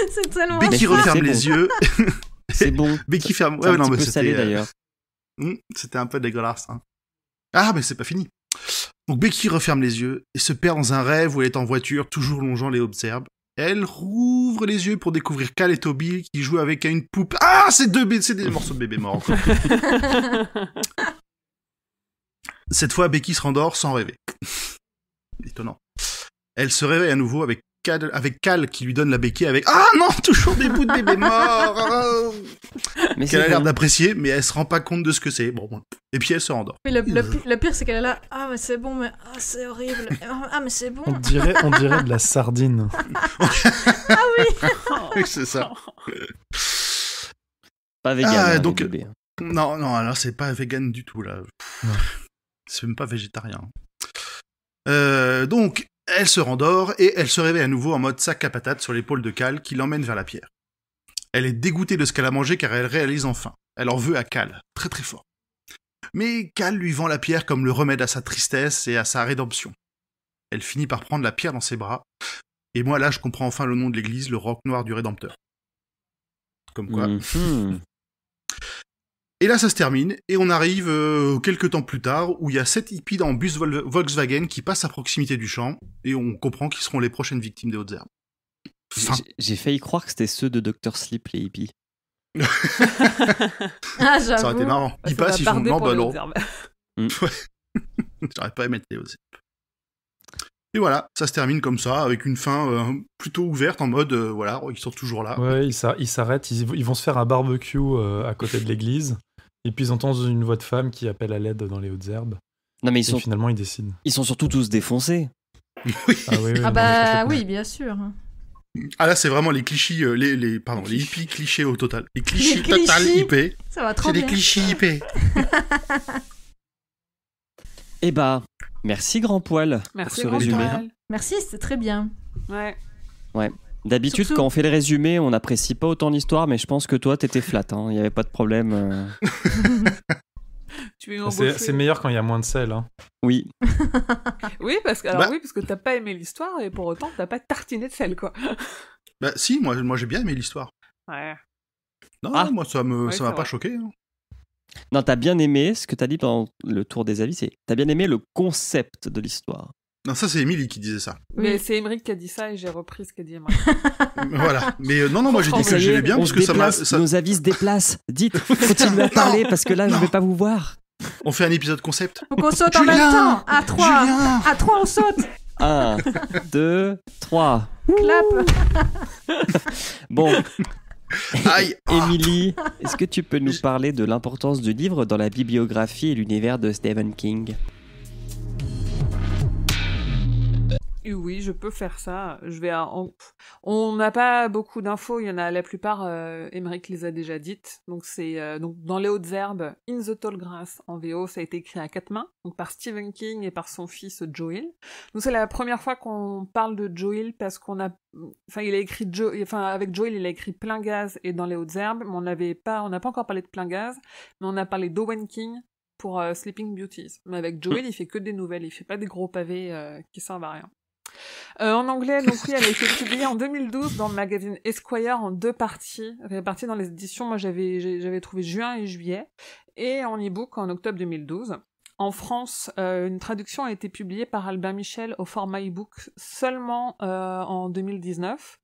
C'est tellement Becky referme les yeux. C'est bon. Becky ferme. C'est un petit mais peu c'était salé d'ailleurs. C'était un peu dégueulasse. Hein. Ah, mais c'est pas fini. Donc Becky referme les yeux et se perd dans un rêve où elle est en voiture, toujours longeant les hautes herbes. Elle rouvre les yeux pour découvrir Cal et Toby qui jouent avec une poupe. Ah, c'est des morceaux de bébé morts. Cette fois, Becky se rendort sans rêver. Étonnant. Elle se réveille à nouveau avec Cal qui lui donne la béquille avec « Ah non, toujours des bouts de bébé morts !» Qu'elle a l'air d'apprécier, mais elle se rend pas compte de ce que c'est. Bon. Et puis elle se rendort. Oui, le pire, c'est qu'elle est là. Ah, mais c'est bon, mais c'est horrible. Ah, mais c'est bon. On dirait de la sardine. Ah oui. Oui, c'est ça. Pas vegan, donc, les bébés. Non, alors c'est pas vegan du tout, là. Ouais. C'est même pas végétarien. Donc, elle se rendort et elle se réveille à nouveau en mode sac à patates sur l'épaule de Cal qui l'emmène vers la pierre. Elle est dégoûtée de ce qu'elle a mangé car elle réalise enfin. Elle en veut à Cal, très très fort. Mais Cal lui vend la pierre comme le remède à sa tristesse et à sa rédemption. Elle finit par prendre la pierre dans ses bras. Et moi là, je comprends enfin le nom de l'église, le roc noir du Rédempteur. Comme quoi. Et là, ça se termine, et on arrive quelques temps plus tard, où il y a 7 hippies dans un bus Volkswagen qui passent à proximité du champ, et on comprend qu'ils seront les prochaines victimes des hautes herbes. J'ai failli croire que c'était ceux de Dr. Sleep, les hippies. Ah, j'avoue. Ça aurait été marrant. Ils passent, ils font non, bah non. J'aurais pas aimé les hautes herbes. Et voilà, ça se termine comme ça, avec une fin plutôt ouverte, en mode, voilà, ils sont toujours là. Ouais, ils s'arrêtent, ils vont se faire un barbecue à côté de l'église, et puis ils entendent une voix de femme qui appelle à l'aide dans les hautes herbes. Non, mais et finalement, ils décident. Ils sont surtout tous défoncés. Oui. Ah bah oui, bien sûr. Ah là, c'est vraiment les clichés, les hippies clichés au total. Les clichés total hippés. Ça va trop bien. C'est des clichés hippés. Eh bah, merci Grand Poil pour ce résumé. Merci, c'était très bien. Ouais. D'habitude, Surtout... quand on fait les résumés, on n'apprécie pas autant l'histoire, mais je pense que toi, t'étais flat. Il n'y avait pas de problème. Tu es embauché. C'est meilleur quand il y a moins de sel. Hein. Oui. Oui, parce que t'as pas aimé l'histoire et pour autant t'as pas tartiné de sel, quoi. Bah si, moi j'ai bien aimé l'histoire. Ouais. Non, moi ça m'a pas vrai. choqué. Hein. Non, t'as bien aimé ce que t'as dit pendant le tour des avis, c'est t'as bien aimé le concept de l'histoire. Non, ça c'est Émilie qui disait ça. Mais c'est Émeric qui a dit ça et j'ai repris ce qu'a dit Émeric. Voilà. Mais non, moi j'ai dit que Ça y est, j'aimais bien on parce se que déplace, nos avis se déplacent. Dites, continuez à parler parce que là, je vais pas vous voir. On fait un épisode concept. Faut qu'on saute en même temps. À 3. Julien À 3, on saute. 1, 2, 3. Clap. Bon, Aïe. Émilie, est-ce que tu peux nous parler de l'importance du livre dans la bibliographie et l'univers de Stephen King ? Et oui, je peux faire ça. On n'a pas beaucoup d'infos. Il y en a la plupart. Émeric les a déjà dites. Donc c'est donc dans les hautes herbes, In the Tall Grass en VO, ça a été écrit à 4 mains, donc par Stephen King et par son fils Joel. Donc c'est la première fois qu'on parle de Joel parce il a écrit avec Joel, il a écrit Plein Gaz et Dans les hautes herbes, mais on n'a pas encore parlé de Plein Gaz, mais on a parlé d'Owen King pour Sleeping Beauties. Mais avec Joel, il fait que des nouvelles, il fait pas des gros pavés qui servent à rien. En anglais, donc oui, elle a été publiée en 2012 dans le magazine Esquire en 2 parties, réparties dans les éditions. Moi, j'avais trouvé juin et juillet, et en e-book en octobre 2012. En France, une traduction a été publiée par Albin Michel au format e-book seulement en 2019,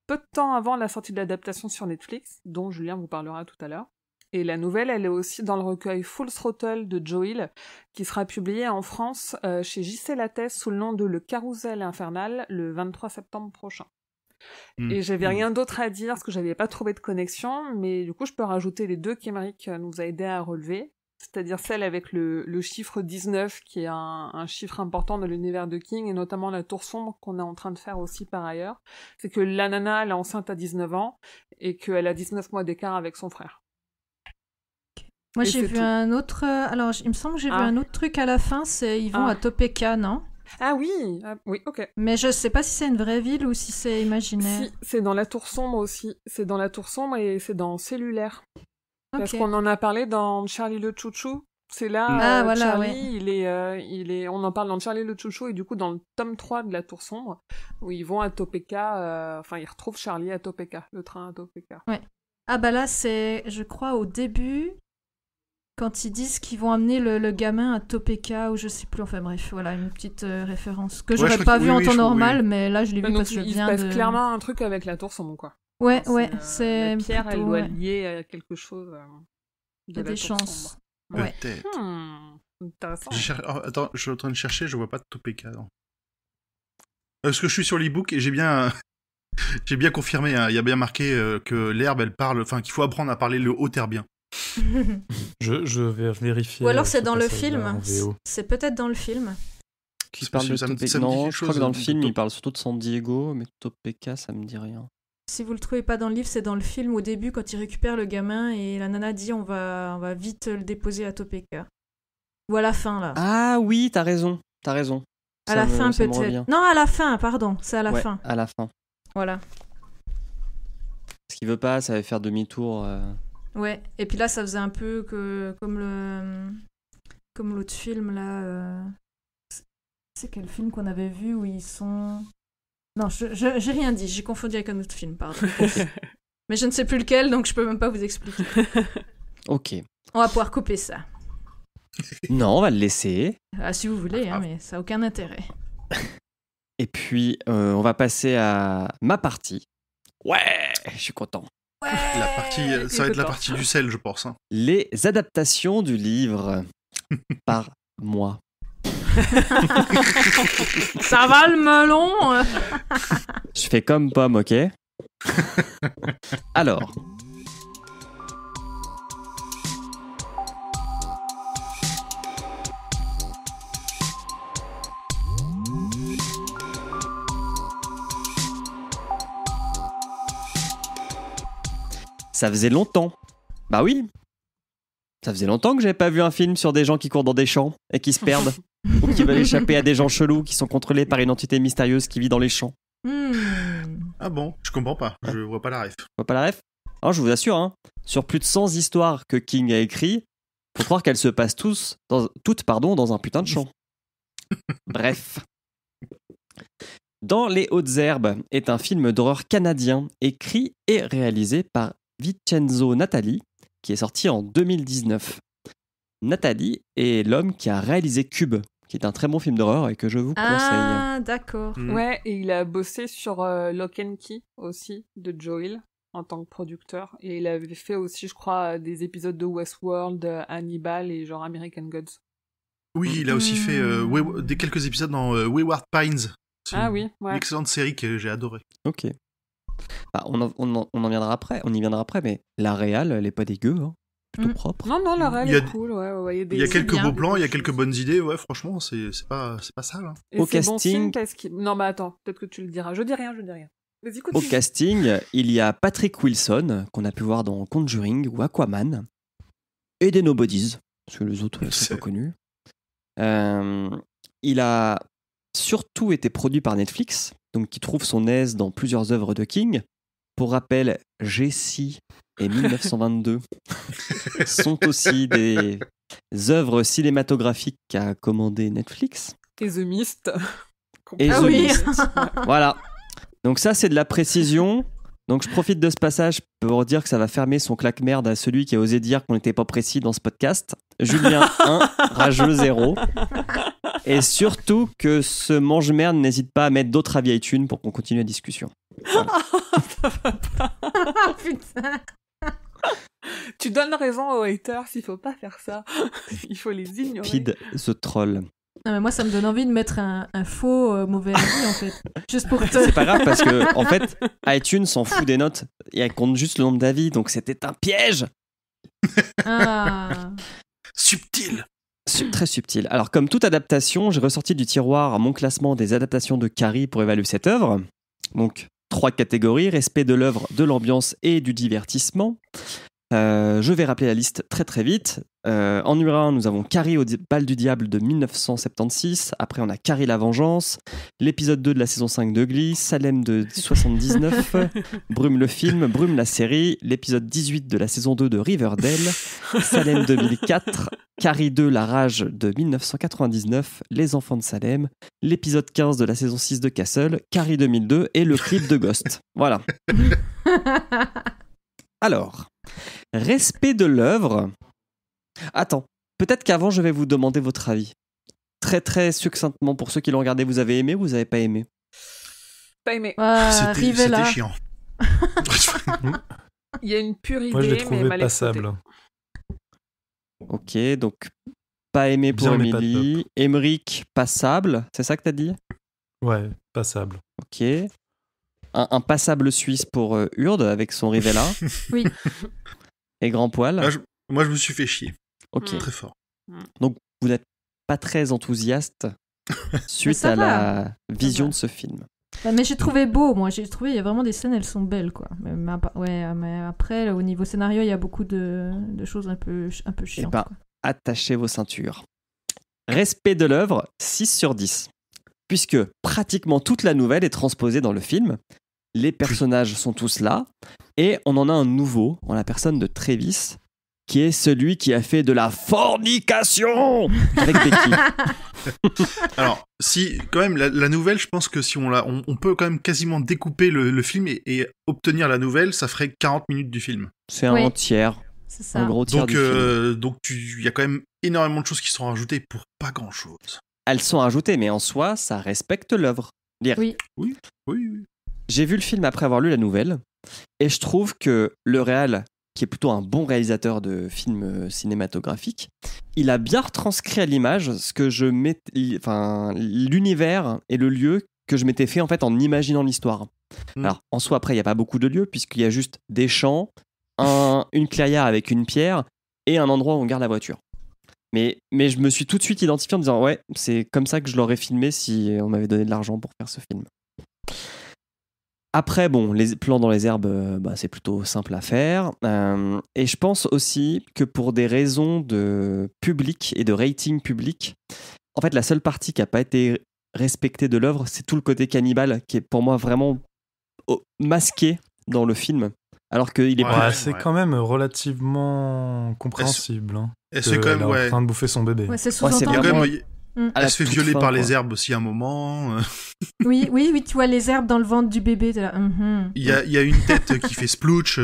peu de temps avant la sortie de l'adaptation sur Netflix, dont Julien vous parlera tout à l'heure. Et la nouvelle, elle est aussi dans le recueil Full Throttle de Joel, qui sera publié en France chez J.C. Lattès sous le nom de Le Carrousel Infernal le 23 septembre prochain. Et j'avais rien d'autre à dire parce que j'avais pas trouvé de connexion, mais du coup je peux rajouter les 2 qu'Émeric nous a aidé à relever, c'est-à-dire celle avec le chiffre 19 qui est un chiffre important de l'univers de King et notamment la tour sombre qu'on est en train de faire aussi par ailleurs. C'est que la nana elle est enceinte à 19 ans et qu'elle a 19 mois d'écart avec son frère. Moi, j'ai vu un autre... Alors, il me semble que j'ai vu un autre truc à la fin, c'est ils vont à Topeka, non ? Ah oui, ok. Mais je sais pas si c'est une vraie ville ou si c'est imaginaire. Si, c'est dans la Tour Sombre aussi. C'est dans la Tour Sombre et c'est dans Cellulaire. Parce Ok. qu'on en a parlé dans Charlie le Chouchou. C'est là, voilà, Charlie, on en parle dans Charlie le Chouchou et du coup dans le tome 3 de la Tour Sombre, où ils vont à Topeka, ils retrouvent Charlie à Topeka, le train à Topeka. Ouais. Ah bah là, c'est, je crois, au début... Quand ils disent qu'ils vont amener le gamin à Topeka ou je sais plus, enfin bref, voilà, une petite référence que j'aurais pas vue en temps normal, mais là je l'ai vu parce que je viens de... Il se passe clairement un truc avec la tour sombre, quoi. Ouais, c'est... La pierre, plutôt, elle doit lier à quelque chose Il y a des chances. Ouais. Peut-être. Intéressant. Attends, je suis en train de chercher, je vois pas de Topeka. Non. Parce que je suis sur l'e-book et j'ai bien confirmé, il y a bien marqué que l'herbe, elle parle, enfin qu'il faut apprendre à parler le haut-herbien. Je vais vérifier. Ou alors c'est dans le film. C'est peut-être dans le film. Qui parle de Topeka. Non, je crois que dans le film, il parle surtout de San Diego, mais Topeka, ça me dit rien. Si vous le trouvez pas dans le livre, c'est dans le film au début quand il récupère le gamin et la nana dit on va vite le déposer à Topeka. Ou à la fin là. Ah oui, t'as raison. À la fin peut-être. Non, à la fin, pardon, c'est à la fin. À la fin. Voilà. Ce qu'il veut pas, ça va faire demi-tour. Ouais, et puis là, ça faisait un peu comme l'autre film, là... C'est quel film qu'on avait vu où ils sont... Non, j'ai rien dit, j'ai confondu avec un autre film, pardon. Mais je ne sais plus lequel, donc je peux même pas vous expliquer. Ok. On va pouvoir couper ça. Non, on va le laisser. Ah, si vous voulez, hein, mais ça n'a aucun intérêt. Et puis, on va passer à ma partie. Ouais, je suis content. La partie, ça va être la partie du sel, je pense. Hein. Les adaptations du livre par moi. Ça va le melon. Je fais comme Pomme, ok? Alors. Ça faisait longtemps. Bah oui. Ça faisait longtemps que j'avais pas vu un film sur des gens qui courent dans des champs et qui se perdent. Ou qui veulent échapper à des gens chelous qui sont contrôlés par une entité mystérieuse qui vit dans les champs. Ah bon, je comprends pas. Je vois pas la ref. Tu vois pas la ref? Alors, je vous assure, hein, sur plus de 100 histoires que King a écrit, Faut croire qu'elles se passent toutes dans un putain de champ. Bref. Dans les hautes herbes est un film d'horreur canadien écrit et réalisé par Vincenzo Natali qui est sorti en 2019. Natali est l'homme qui a réalisé Cube, qui est un très bon film d'horreur et que je vous conseille. Ah, d'accord. Ouais, et il a bossé sur Lock and Key aussi, de Joe Hill, en tant que producteur. Et il avait fait aussi, je crois, des épisodes de Westworld, Hannibal et genre American Gods. Oui, il a aussi fait quelques épisodes dans Wayward Pines. C'est une excellente série que j'ai adorée. Ok. Bah, on en viendra après, on y viendra après, mais la réal, elle est pas dégueu, hein. Plutôt propre. Non, la réal est cool. Ouais, il y a quelques beaux plans, il y a quelques bonnes idées. Ouais, franchement, c'est pas sale. Hein. Et au c'est casting. Bon non, mais attends, peut-être que tu le diras. Je dis rien. Vas-y, continue. Au casting, il y a Patrick Wilson, qu'on a pu voir dans Conjuring ou Aquaman, et des Nobodies, parce que les autres sont pas connus. Il a surtout été produit par Netflix, donc qui trouve son aise dans plusieurs œuvres de King. Pour rappel, Jessie et 1922 sont aussi des œuvres cinématographiques qu'a commandé Netflix. Et The Mist. Et The oui. Mist. Voilà. Donc ça, c'est de la précision. Donc je profite de ce passage pour dire que ça va fermer son claque-merde à celui qui a osé dire qu'on n'était pas précis dans ce podcast. Julien 1, rageux 0. Et surtout que ce mange-merde n'hésite pas à mettre d'autres avis iTunes pour qu'on continue la discussion. Voilà. Putain. Tu donnes raison aux haters, il faut pas faire ça. Il faut les ignorer. Pid the troll. Non, mais moi, ça me donne envie de mettre un faux mauvais avis, en fait. Juste pour te... C'est pas grave parce que, en fait, iTunes s'en fout des notes. Et elle compte juste le nombre d'avis, donc c'était un piège. Ah. Subtil. Très subtil. Alors, comme toute adaptation, j'ai ressorti du tiroir mon classement des adaptations de Carrie pour évaluer cette œuvre. Donc, 3 catégories, respect de l'œuvre, de l'ambiance et du divertissement. Je vais rappeler la liste très très vite. En numéro 1, nous avons Carrie au bal du diable de 1976. Après, on a Carrie la vengeance. L'épisode 2 de la saison 5 de Glee. Salem de 79. Brume le film. Brume la série. L'épisode 18 de la saison 2 de Riverdale. Salem 2004. Carrie 2, la rage de 1999. Les enfants de Salem. L'épisode 15 de la saison 6 de Castle. Carrie 2002 et le clip de Ghost. Voilà. Alors, respect de l'œuvre. Attends, peut-être qu'avant je vais vous demander votre avis. Très très succinctement, pour ceux qui l'ont regardé, vous avez aimé ou vous n'avez pas aimé? Pas aimé. Rivella. C'était chiant. Il y a une pure idée, Moi, je l'ai mais trouvé mal passable. Ok, donc pas aimé pour Bien, mais pas Émilie. Émeric, passable, c'est ça que t'as dit? Ouais, passable. Ok. Un passable suisse pour Urde avec son Rivella. Oui. Et Grand Poil. Moi, je me suis fait chier. Ok. Très fort. Donc vous n'êtes pas très enthousiaste suite ça à va. la vision va. de ce film. Mais j'ai trouvé beau, moi. J'ai trouvé, il y a vraiment des scènes, elles sont belles, quoi. Mais après, au niveau scénario, il y a beaucoup de choses un peu chiantes. ben, quoi. Attachez vos ceintures. Respect de l'œuvre, 6 sur 10. Puisque pratiquement toute la nouvelle est transposée dans le film. Les personnages sont tous là. Et on en a un nouveau, en la personne de Travis, qui est celui qui a fait de la fornication avec Becky. Alors, si, quand même, la nouvelle, je pense que si on peut quand même quasiment découper le film et obtenir la nouvelle, ça ferait 40 minutes du film. C'est un tiers. C'est ça. Un gros tiers Donc, du film. il y a quand même énormément de choses qui sont rajoutées pour pas grand chose. Elles sont ajoutées, mais en soi, ça respecte l'œuvre. Oui. Oui. J'ai vu le film après avoir lu la nouvelle, et je trouve que le réal, qui est plutôt un bon réalisateur de films cinématographiques, il a bien retranscrit à l'image ce que l'univers et le lieu que je m'étais fait en fait en imaginant l'histoire. Alors en soi après il n'y a pas beaucoup de lieux puisqu'il y a juste des champs, une clairière avec une pierre et un endroit où on garde la voiture. Mais je me suis tout de suite identifié en disant ouais, c'est comme ça que je l'aurais filmé si on m'avait donné de l'argent pour faire ce film. Après, bon, les plans dans les herbes, c'est plutôt simple à faire. Et je pense aussi que pour des raisons de public et de rating public, en fait, la seule partie qui n'a pas été respectée de l'œuvre, c'est tout le côté cannibale qui est pour moi vraiment masqué dans le film, alors qu'il est Ouais. C'est quand même relativement compréhensible. Elle se fait quand même, Elle est en train de bouffer son bébé. Ouais, c'est c'est sous-entendu. vraiment- Elle se fait toute violer fin, par quoi. les herbes aussi à un moment. Oui, tu vois les herbes dans le ventre du bébé. T'es là, Il y a une tête qui fait splouch.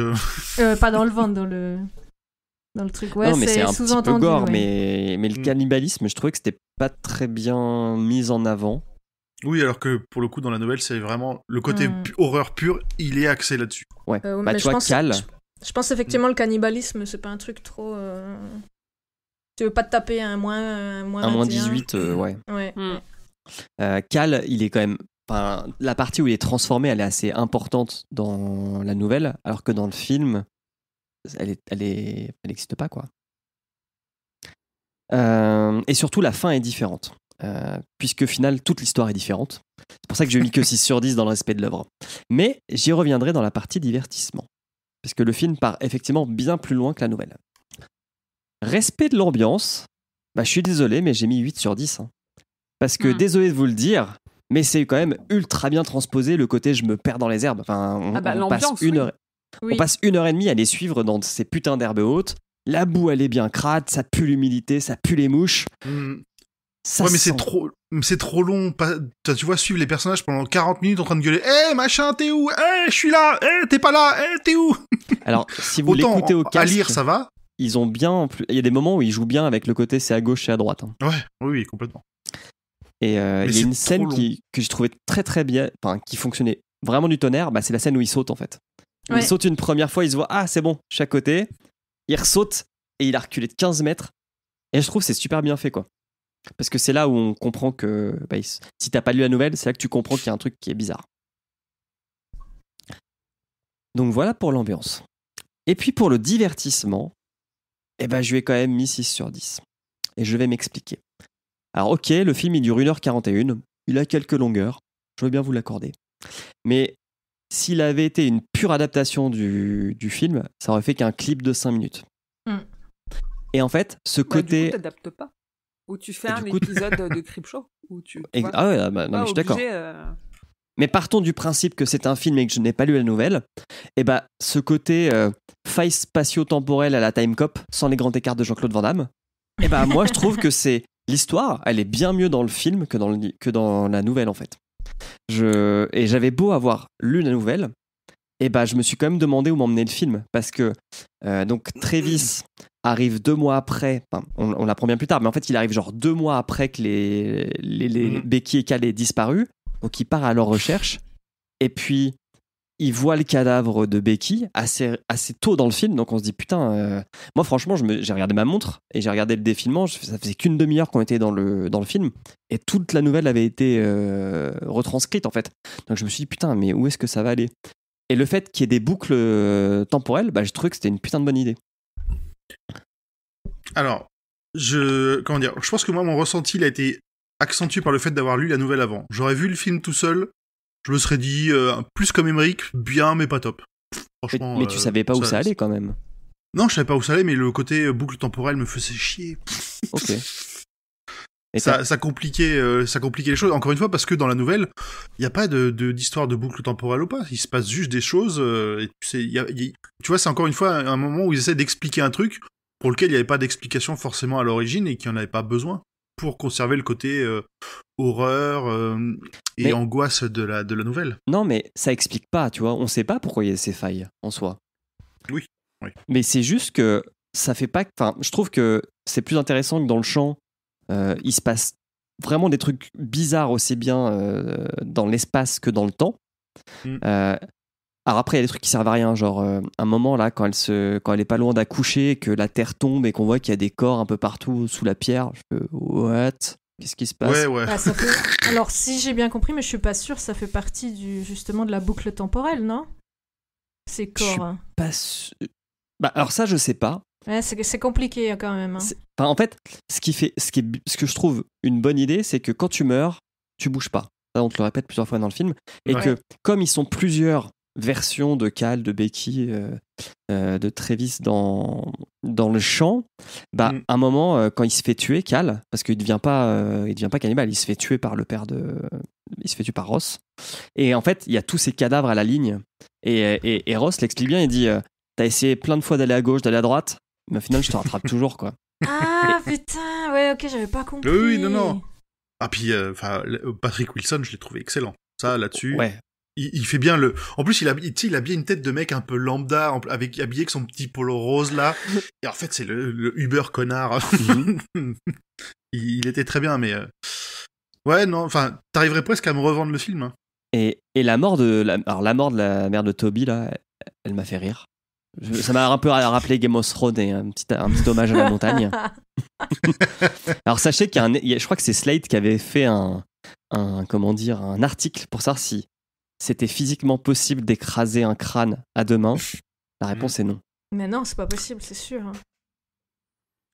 Pas dans le ventre, dans le truc. Ouais, non, mais c'est un petit peu sous-entendu. gore, ouais. mais le cannibalisme, je trouvais que c'était pas très bien mis en avant. Oui, alors que pour le coup, dans la nouvelle, c'est vraiment le côté horreur pure, il est axé là-dessus. Ouais. Mais Bah, tu vois, Cal, Je pense effectivement le cannibalisme, c'est pas un truc trop. Tu veux pas te taper un moins un moins 21. 18, ouais. Ouais. Cal, il est quand même. Enfin, la partie où il est transformé, elle est assez importante dans la nouvelle, alors que dans le film, elle n'existe pas, quoi. Et surtout, la fin est différente. Puisque au final, toute l'histoire est différente. C'est pour ça que j'ai mis que 6 sur 10 dans le respect de l'œuvre. Mais j'y reviendrai dans la partie divertissement. Parce que le film part effectivement bien plus loin que la nouvelle. Respect de l'ambiance, bah, je suis désolé, mais j'ai mis 8 sur 10. Hein. Parce que, désolé de vous le dire, mais c'est quand même ultra bien transposé le côté je me perds dans les herbes. Enfin, on passe une heure. Oui. On passe 1h30 à les suivre dans ces putains d'herbes hautes. La boue, elle est bien crade, ça pue l'humidité, ça pue les mouches. Ça ouais, mais sent. c'est trop long. Tu vois, suivre les personnages pendant 40 minutes en train de gueuler. Hé, machin, t'es où? Hé, je suis là. Hé, t'es pas là. Hé, t'es où? Alors, si vous l'écoutez au casque, à lire, ça va. ils ont bien. Il y a des moments où ils jouent bien avec le côté c'est à gauche et à droite. Hein. Ouais, oui, complètement. Et il y a c'est une trop scène long. que j'ai trouvé très très bien, enfin qui fonctionnait vraiment du tonnerre, bah, c'est la scène où il saute en fait. Où Ouais. il saute une première fois, il se voit, ah c'est bon, chaque côté, il ressaute et il a reculé de 15 mètres. Et je trouve que c'est super bien fait quoi. Parce que c'est là où on comprend que bah, si t'as pas lu la nouvelle, c'est là que tu comprends qu'il y a un truc qui est bizarre. Donc voilà pour l'ambiance. Et puis pour le divertissement, eh ben, je lui ai quand même mis 6 sur 10. Et je vais m'expliquer. Alors ok, le film il dure 1h41, il a quelques longueurs, je veux bien vous l'accorder. Mais s'il avait été une pure adaptation du film, ça aurait fait qu'un clip de 5 minutes. Et en fait, ce côté... Du coup, t'adaptes pas. Ou tu fais un du coup- épisode de Creepshow. Où tu vois, Ah ouais, bah, non, mais je suis d'accord. obligé, Mais partons du principe que c'est un film et que je n'ai pas lu la nouvelle, et bah ce côté faille spatio-temporelle à la Time Cop, sans les grands écarts de Jean-Claude Van Damme, et bah moi je trouve que c'est l'histoire, elle est bien mieux dans le film que dans la nouvelle en fait. Et j'avais beau avoir lu la nouvelle, et bah je me suis quand même demandé où m'emmenait le film, parce que donc Travis arrive 2 mois après, enfin, on l'apprend bien plus tard, mais en fait il arrive genre 2 mois après que les Becky et Cal aient disparu. Donc il part à leur recherche et puis il voit le cadavre de Becky assez tôt dans le film. Donc on se dit putain, moi franchement j'ai regardé ma montre et j'ai regardé le défilement, ça faisait qu'une demi-heure qu'on était dans le film et toute la nouvelle avait été retranscrite en fait. Donc je me suis dit putain mais où est-ce que ça va aller? Et le fait qu'il y ait des boucles temporelles, bah, j'ai trouvé que c'était une putain de bonne idée. Alors, je pense que moi, mon ressenti, il a été accentué par le fait d'avoir lu la nouvelle avant. J'aurais vu le film tout seul, je me serais dit, plus comme Emmerich, bien, mais pas top. Franchement. Mais tu savais pas où ça allait quand même. Non, je savais pas où ça allait, mais le côté boucle temporelle me faisait chier. Ok. Et ça compliquait les choses. Encore une fois, parce que dans la nouvelle, il n'y a pas d'histoire de boucle temporelle ou pas. Il se passe juste des choses. Et tu vois, c'est encore une fois un moment où ils essaient d'expliquer un truc pour lequel il n'y avait pas d'explication forcément à l'origine et qui en avait pas besoin pour conserver le côté horreur et angoisse de la nouvelle. Non, mais ça explique pas, tu vois. On sait pas pourquoi il y a ces failles en soi. Oui. Mais c'est juste que ça fait pas. Enfin, je trouve que c'est plus intéressant que dans le champ, il se passe vraiment des trucs bizarres aussi bien dans l'espace que dans le temps. Alors après, il y a des trucs qui servent à rien, genre un moment là, quand elle est pas loin d'accoucher, que la terre tombe et qu'on voit qu'il y a des corps un peu partout sous la pierre. Je fais what? Qu'est-ce qui se passe? Ouais. Ah, alors, si j'ai bien compris, mais je suis pas sûre, ça fait partie justement de la boucle temporelle, non? Ces corps. Pas sûr. Bah, alors ça, je sais pas. Ouais, c'est compliqué quand même. Hein. Enfin, en fait, ce que je trouve une bonne idée, c'est que quand tu meurs, tu bouges pas. Ça, on te le répète plusieurs fois dans le film. Et que comme ils sont plusieurs versions de Cal, de Becky, de Travis dans dans le champ, un moment, quand il se fait tuer, Cal, parce qu'il devient pas cannibale, il se fait tuer par il se fait tuer par Ross. Et en fait, il y a tous ces cadavres à la ligne. Et Ross l'explique bien, il dit t'as essayé plein de fois d'aller à gauche, d'aller à droite, mais au final, je te rattrape toujours, quoi. Ah, putain, ouais, ok, j'avais pas compris. Oui, non. Ah, puis, Patrick Wilson, je l'ai trouvé excellent. Ça, là-dessus. Ouais. Il fait bien En plus, il a bien une tête de mec un peu lambda, habillé avec son petit polo rose, là. Et en fait, c'est le Uber connard. Il était très bien, mais... Ouais, non, enfin, t'arriverais presque à me revendre le film. Hein. Et la mort de la mère de Toby, là, elle m'a fait rire. Ça m'a un peu rappelé Game of Thrones et un petit hommage à la montagne. Alors, sachez je crois que c'est Slate qui avait fait un article pour savoir si c'était physiquement possible d'écraser un crâne à deux mains. La réponse est non. Mais non, c'est pas possible, c'est sûr. Hein.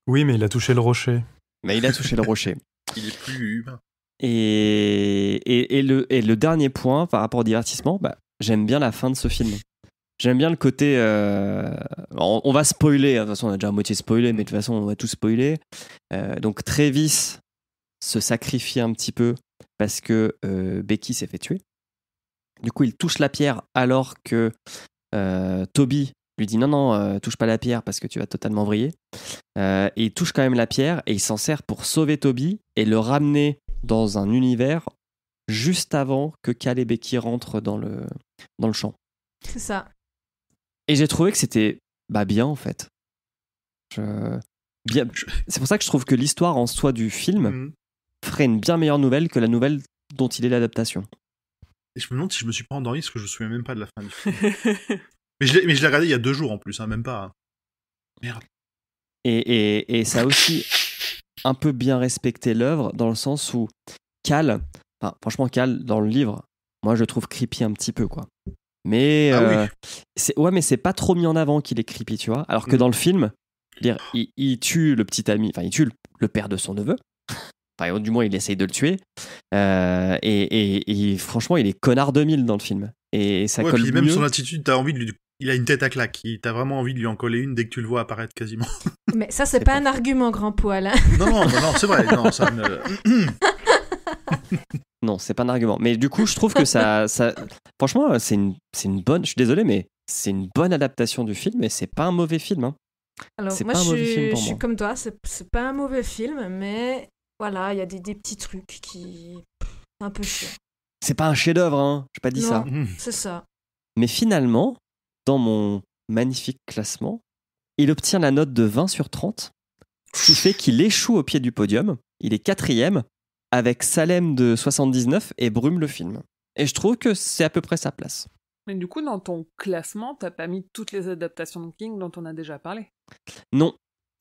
Oui, mais il a touché le rocher. Mais il a touché le rocher. Il est plus humain. Et le dernier point par rapport au divertissement, j'aime bien la fin de ce film. J'aime bien le côté... on va spoiler, de toute façon on a déjà à moitié spoilé, mais de toute façon on va tout spoiler. Donc Travis se sacrifie un petit peu parce que Becky s'est fait tuer. Du coup, il touche la pierre alors que Toby lui dit non, touche pas la pierre parce que tu vas totalement vriller. Et il touche quand même la pierre et il s'en sert pour sauver Toby et le ramener dans un univers juste avant que Cal et Becky rentrent dans le champ. C'est ça. Et j'ai trouvé que c'était bien en fait. C'est pour ça que je trouve que l'histoire en soi du film ferait une bien meilleure nouvelle que la nouvelle dont il est l'adaptation. Et je me demande si je me suis pas endormi parce que je me souviens même pas de la fin du film. mais je l'ai regardé il y a 2 jours en plus, hein, même pas. Merde. Et ça a aussi un peu bien respecté l'œuvre dans le sens où Cal, franchement Cal dans le livre, moi je le trouve creepy un petit peu quoi. Mais mais c'est pas trop mis en avant qu'il est creepy, tu vois. Alors que dans le film, il tue le petit ami, enfin il tue le père de son neveu. Enfin, du moins, il essaye de le tuer. Et franchement, il est connard 2000 dans le film. Et ça colle puis mieux. Même son attitude, t'as envie de il a une tête à claque. T'as vraiment envie de lui en coller une dès que tu le vois apparaître quasiment. Mais ça, c'est pas un argument, grand poil. Hein. Non, c'est vrai. Non, ça Non, c'est pas un argument. Mais du coup, je trouve que ça... Franchement, c'est une bonne... Je suis désolé, mais c'est une bonne adaptation du film et c'est pas un mauvais film. Hein. Alors, c'est moi, pas un mauvais film pour je suis moi. comme toi. C'est pas un mauvais film, mais voilà, il y a des petits trucs qui... un peu chiant. C'est pas un chef-d'œuvre, hein. J'ai pas dit ça. C'est ça. Mais finalement, dans mon magnifique classement, il obtient la note de 20 sur 30, ce qui fait qu'il échoue au pied du podium. Il est 4e avec Salem de 79 et Brume le film. Et je trouve que c'est à peu près sa place. Mais du coup, dans ton classement, t'as pas mis toutes les adaptations de King dont on a déjà parlé. Non.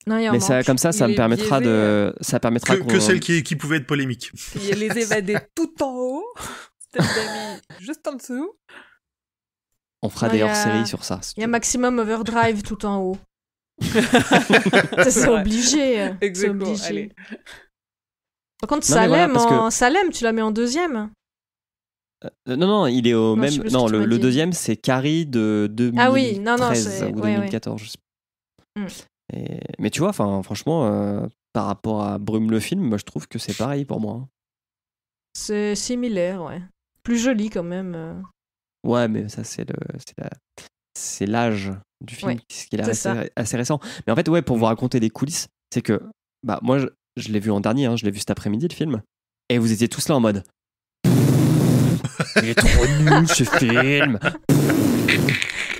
Non, mais ça, comme ça me permettra biaisé, ça permettra que celle qui pouvait être polémique. Il y a les évadés tout en haut, Steph Dami juste en dessous. On fera des hors-séries sur ça. Il y a Maximum Overdrive tout en haut. C'est obligé. C'est obligé. Allez. Par contre, Salem, tu la mets en 2e. Non, il est au même. Non, le deuxième, c'est Carrie de 2013 ou 2014, je sais pas. Mais tu vois, franchement, par rapport à Brume le film, moi, je trouve que c'est pareil pour moi. C'est similaire, ouais. Plus joli quand même. Ouais, mais ça, c'est l'âge du film, ce qui est assez récent. Mais en fait, pour vous raconter des coulisses, c'est que moi, je l'ai vu en dernier, je l'ai vu cet après-midi, le film, et vous étiez tous là en mode il est trop nul ce film.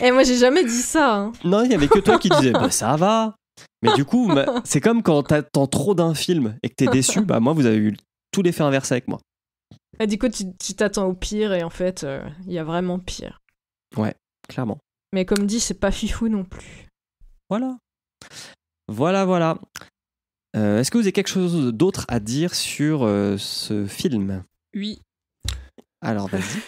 Et moi, j'ai jamais dit ça. Hein. Non, il y avait que toi qui disais ça va. Mais du coup, c'est comme quand t'attends trop d'un film et que t'es déçu. Moi, vous avez eu tout l'effet inversé avec moi. Et du coup, tu t'attends au pire et en fait, il y a vraiment pire. Ouais, clairement. Mais comme dit, c'est pas fifou non plus. Voilà. Est-ce que vous avez quelque chose d'autre à dire sur ce film ? Oui. Alors, vas-y.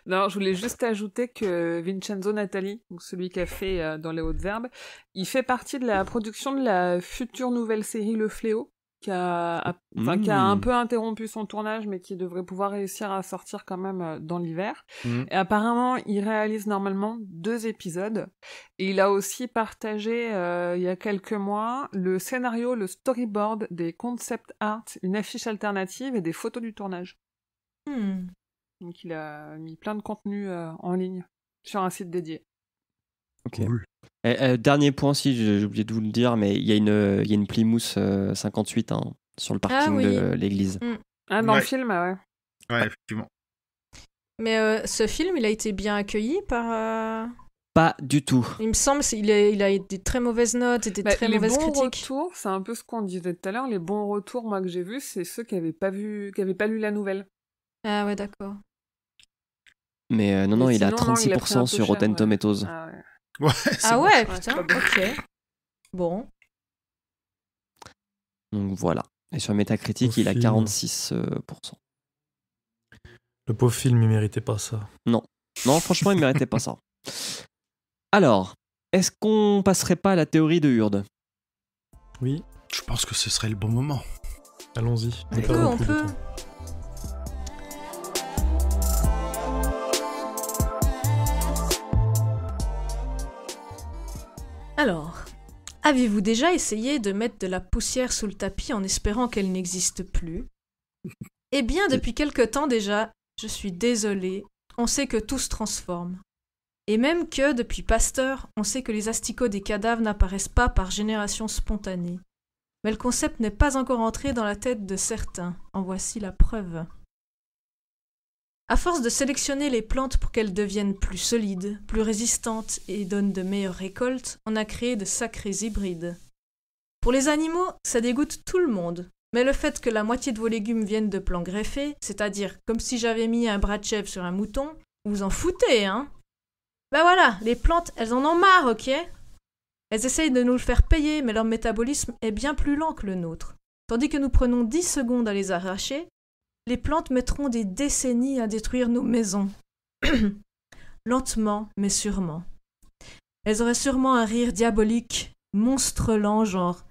Non, je voulais juste ajouter que Vincenzo Natali, donc celui qui a fait Dans les Hautes Herbes, il fait partie de la production de la future nouvelle série Le Fléau, qui a un peu interrompu son tournage, mais qui devrait pouvoir réussir à sortir quand même dans l'hiver. Et apparemment, il réalise normalement 2 épisodes. Et il a aussi partagé, il y a quelques mois, le scénario, le storyboard des concept art, une affiche alternative et des photos du tournage. Donc il a mis plein de contenu en ligne sur un site dédié. Ok. Cool. Dernier point, si j'ai oublié de vous le dire, mais il y a une Plymouth 58 sur le parking de l'église. Dans le film, ouais. Ouais, effectivement. Mais ce film, il a été bien accueilli par... Pas du tout. Il me semble qu'il a des très mauvaises notes et des très mauvaises critiques. Les bons retours, c'est un peu ce qu'on disait tout à l'heure, les bons retours, moi, que j'ai vus, c'est ceux qui n'avaient pas lu la nouvelle. Ah ouais, d'accord. Mais non, il a 36% sur Rotten Tomatoes. Ah ouais. Ouais, putain, ok. Bon. Donc voilà. Et sur Metacritic, il a 46%. Le pauvre film, il méritait pas ça. Non, franchement, il méritait pas ça. Alors, est-ce qu'on passerait pas à la théorie de Hurd ? Oui. Je pense que ce serait le bon moment. Allons-y. On peut. Alors, avez-vous déjà essayé de mettre de la poussière sous le tapis en espérant qu'elle n'existe plus ? Eh bien, depuis quelque temps déjà, je suis désolée, on sait que tout se transforme. Et même que, depuis Pasteur, on sait que les asticots des cadavres n'apparaissent pas par génération spontanée. Mais le concept n'est pas encore entré dans la tête de certains. En voici la preuve. À force de sélectionner les plantes pour qu'elles deviennent plus solides, plus résistantes et donnent de meilleures récoltes, on a créé de sacrés hybrides. Pour les animaux, ça dégoûte tout le monde. Mais le fait que la moitié de vos légumes viennent de plants greffés, c'est-à-dire comme si j'avais mis un bras de chèvre sur un mouton, vous vous en foutez, hein ? Ben voilà, les plantes, elles en ont marre, ok ? Elles essayent de nous le faire payer, mais leur métabolisme est bien plus lent que le nôtre. Tandis que nous prenons 10 secondes à les arracher, les plantes mettront des décennies à détruire nos maisons. Lentement, mais sûrement. Elles auraient sûrement un rire diabolique, monstre lent, genre...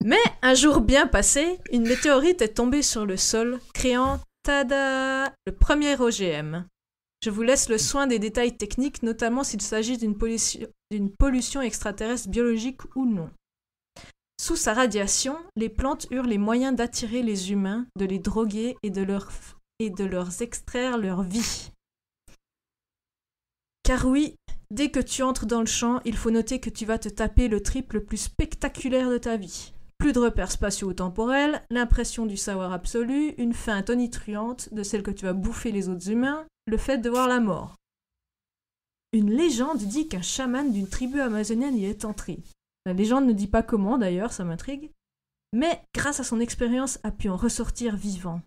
Mais un jour bien passé, une météorite est tombée sur le sol, créant, tada, le premier OGM. Je vous laisse le soin des détails techniques, notamment s'il s'agit d'une pollution extraterrestre biologique ou non. Sous sa radiation, les plantes eurent les moyens d'attirer les humains, de les droguer et de leur extraire leur vie. Car oui, dès que tu entres dans le champ, il faut noter que tu vas te taper le trip le plus spectaculaire de ta vie. Plus de repères spatio-temporels, l'impression du savoir absolu, une faim tonitruante de celle que tu vas bouffer les autres humains, le fait de voir la mort. Une légende dit qu'un chaman d'une tribu amazonienne y est entré. La légende ne dit pas comment d'ailleurs, ça m'intrigue, mais grâce à son expérience a pu en ressortir vivant.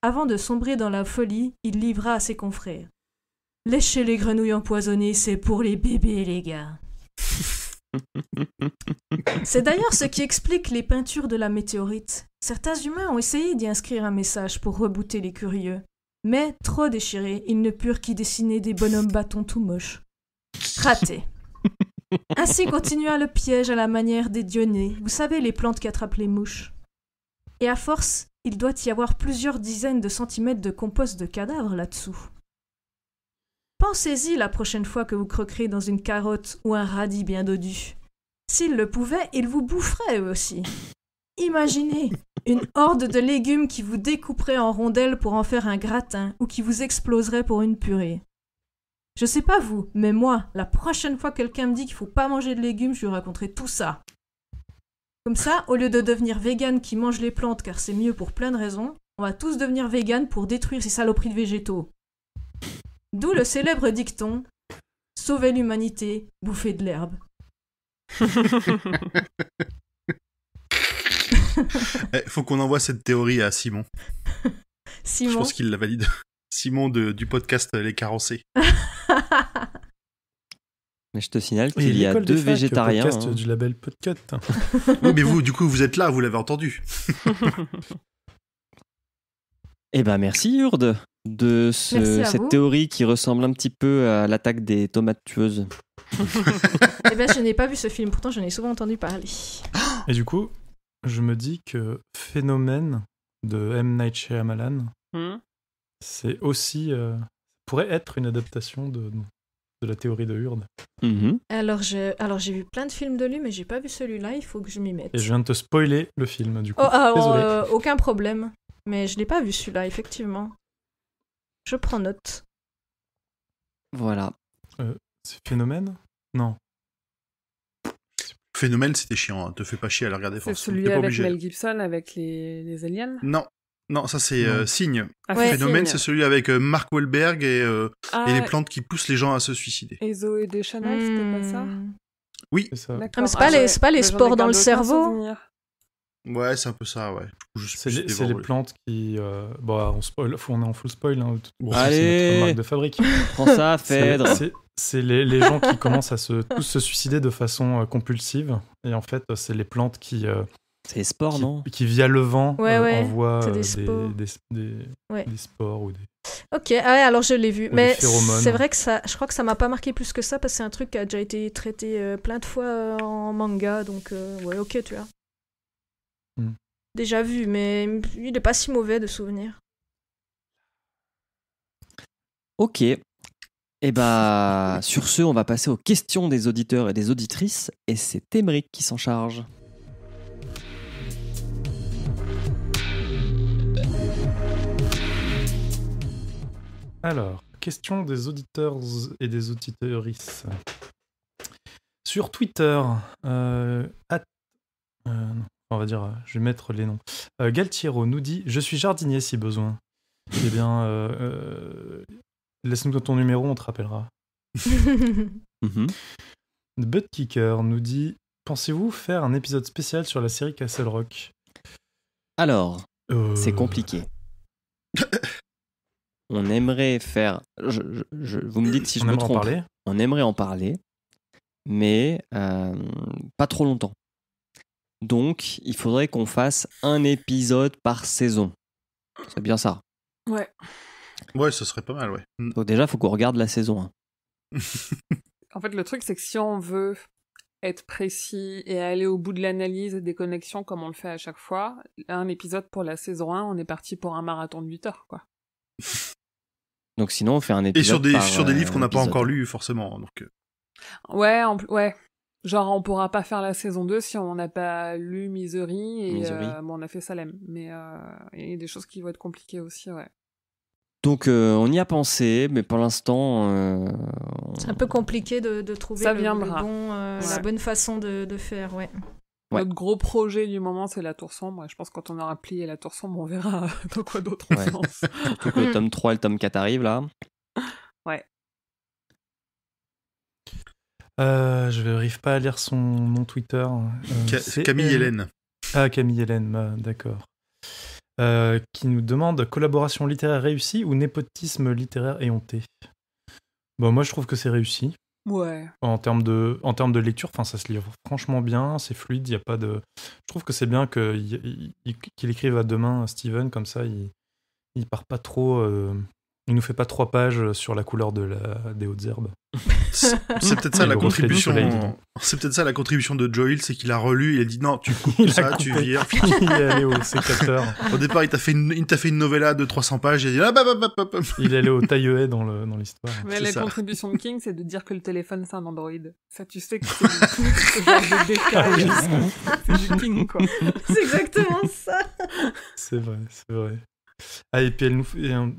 Avant de sombrer dans la folie, il livra à ses confrères. « Lécher les grenouilles empoisonnées, c'est pour les bébés, les gars !» C'est d'ailleurs ce qui explique les peintures de la météorite. Certains humains ont essayé d'y inscrire un message pour rebooter les curieux. Mais, trop déchirés, ils ne purent qu'y dessiner des bonhommes bâtons tout moches. Raté. Ainsi continua le piège à la manière des dionnées, vous savez, les plantes qui attrapent les mouches. Et à force, il doit y avoir plusieurs dizaines de centimètres de compost de cadavres là-dessous. Pensez-y la prochaine fois que vous croquerez dans une carotte ou un radis bien dodu. S'ils le pouvaient, ils vous boufferaient eux aussi. Imaginez une horde de légumes qui vous découperait en rondelles pour en faire un gratin ou qui vous exploserait pour une purée. Je sais pas vous, mais moi, la prochaine fois que quelqu'un me dit qu'il faut pas manger de légumes, je lui raconterai tout ça. Comme ça, au lieu de devenir vegan qui mange les plantes car c'est mieux pour plein de raisons, on va tous devenir vegan pour détruire ces saloperies de végétaux. D'où le célèbre dicton « Sauvez l'humanité, bouffez de l'herbe ». Faut qu'on envoie cette théorie à Simon. Simon. Je pense qu'il la valide. Simon du podcast Les Carencés. Mais je te signale qu'il y a 2 végétariens. Podcast du label Podcut. Oui, mais vous, du coup, vous êtes là, vous l'avez entendu. Eh ben merci Hurd. de Merci à cette vous. théorie qui ressemble un petit peu à l'attaque des tomates tueuses. Eh ben, je n'ai pas vu ce film, pourtant j'en ai souvent entendu parler. Et du coup, je me dis que Phénomène de M. Night Shyamalan, c'est aussi pourrait être une adaptation de la théorie de Hurd. Mhm. Alors j'ai vu plein de films de lui, mais j'ai pas vu celui-là, il faut que je m'y mette. Et je viens de te spoiler le film, du coup. Oh, alors, Désolé. aucun problème. Mais je l'ai pas vu celui-là, effectivement. Je prends note. Voilà. C'est Phénomène ? Non. Phénomène, c'était chiant. Hein. Te fais pas chier à la regarder. C'est forcément. celui T'es pas avec obligé. Mel Gibson, avec les aliens. Non, ça c'est Non. Signe. Ah, Ouais. Phénomène, Signe. c'est celui avec Mark Wahlberg et Ah, les plantes qui poussent les gens à se suicider. et Zoé Deschanel, c'était pas ça C'est ça. D'accord. Ah, mais c'est pas les j'en ai spores dans le gardé aucun cerveau. souvenir. Ouais, c'est un peu ça, ouais. C'est les plantes qui... on spoil, on est en full spoil. Hein. Bon, Allez. c'est notre marque de fabrique. Prends ça, Phèdre. C'est les gens qui commencent à tous se suicider de façon compulsive. Et en fait, c'est les plantes qui C'est les sports, non? qui via le vent Ouais, envoient c'est des spores. des spores ou des... Ok, ah ouais, alors je l'ai vu. Ou Mais des phéromones. c'est vrai que je crois que ça m'a pas marqué plus que ça parce que c'est un truc qui a déjà été traité plein de fois en manga. Donc, ouais, ok, tu vois. Déjà vu, mais il est pas si mauvais de souvenir. Ok. Et bah, sur ce, on va passer aux questions des auditeurs et des auditrices. Et c'est Émeric qui s'en charge. Alors, question des auditeurs et des auditrices. Sur Twitter, non, on va dire, je vais mettre les noms. Galtiero nous dit « Je suis jardinier si besoin ». Eh bien, laisse-nous ton numéro, on te rappellera. Mhm. Buttkicker nous dit « Pensez-vous faire un épisode spécial sur la série Castle Rock ?» Alors, c'est compliqué. On aimerait faire... vous me dites si je On me aimerait en trompe. parler. On aimerait en parler, mais pas trop longtemps. Donc, il faudrait qu'on fasse un épisode par saison. C'est bien ça. Ouais. Ouais, ce serait pas mal, ouais. Donc déjà, il faut qu'on regarde la saison 1. En fait, le truc, c'est que si on veut être précis et aller au bout de l'analyse et des connexions comme on le fait à chaque fois, un épisode pour la saison 1, on est parti pour un marathon de 8 heures, quoi. Donc sinon, on fait un Et épisode sur des livres qu'on n'a pas épisode. encore lus, forcément. Donc, Ouais, ouais. Genre, on pourra pas faire la saison 2 si on n'a pas lu Misery et Misery. bon, on a fait Salem. Mais il y a des choses qui vont être compliquées aussi, ouais. Donc on y a pensé, mais pour l'instant... C'est un peu compliqué de trouver Ça le viendra. bon, la Ouais. bonne façon de faire, ouais. Ouais. Notre gros projet du moment, c'est la Tour Sombre. Et je pense que quand on aura plié la Tour Sombre, on verra dans quoi d'autre on Ouais. se lance. Surtout que le tome 3 et le tome 4 arrivent là. Ouais. Je n'arrive pas à lire son nom Twitter. C'est Camille Hélène. Ah, Camille Hélène, d'accord. Qui nous demande collaboration littéraire réussie ou népotisme littéraire éhonté. Bon, moi, je trouve que c'est réussi. Ouais. En termes de lecture, ça se lit franchement bien, c'est fluide, il y a pas de... Je trouve que c'est bien qu'il écrive à deux mains, Steven, comme ça, il part pas trop... il nous fait pas 3 pages sur la couleur des hautes herbes. C'est peut-être ça Et la le reflet du contribution. soleil dedans. C'est peut-être ça la contribution de Joel, c'est qu'il a relu, il a dit non, tu coupes Il a ça, tu coupé. vires. Il est allé au sécateur, Au départ, il t'a fait une novella de 300 pages, il a dit ah, bah. il est allé au taille-haie dans l'histoire. Mais C'est la ça. contribution de King, c'est de dire que le téléphone, c'est un Android. Ça, tu sais que c'est ce genre de décalage. C'est du King, quoi. C'est exactement ça. C'est vrai. Ah, et puis elle nous fait une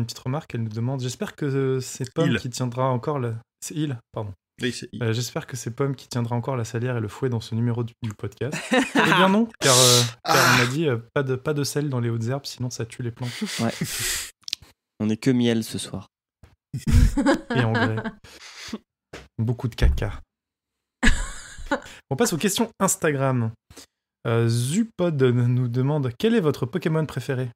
petite remarque, elle nous demande, j'espère que c'est Pomme Il. qui tiendra encore la... C'est il, pardon. Oui, c'est- J'espère que c'est Pomme qui tiendra encore la salière et le fouet dans ce numéro du podcast. Eh bien non, car on m'a dit pas de sel dans les hautes herbes, sinon ça tue les plantes. Ouais. On est que miel ce soir. Et engrais. Beaucoup de caca. On passe aux questions Instagram. Zupod nous demande quel est votre Pokémon préféré.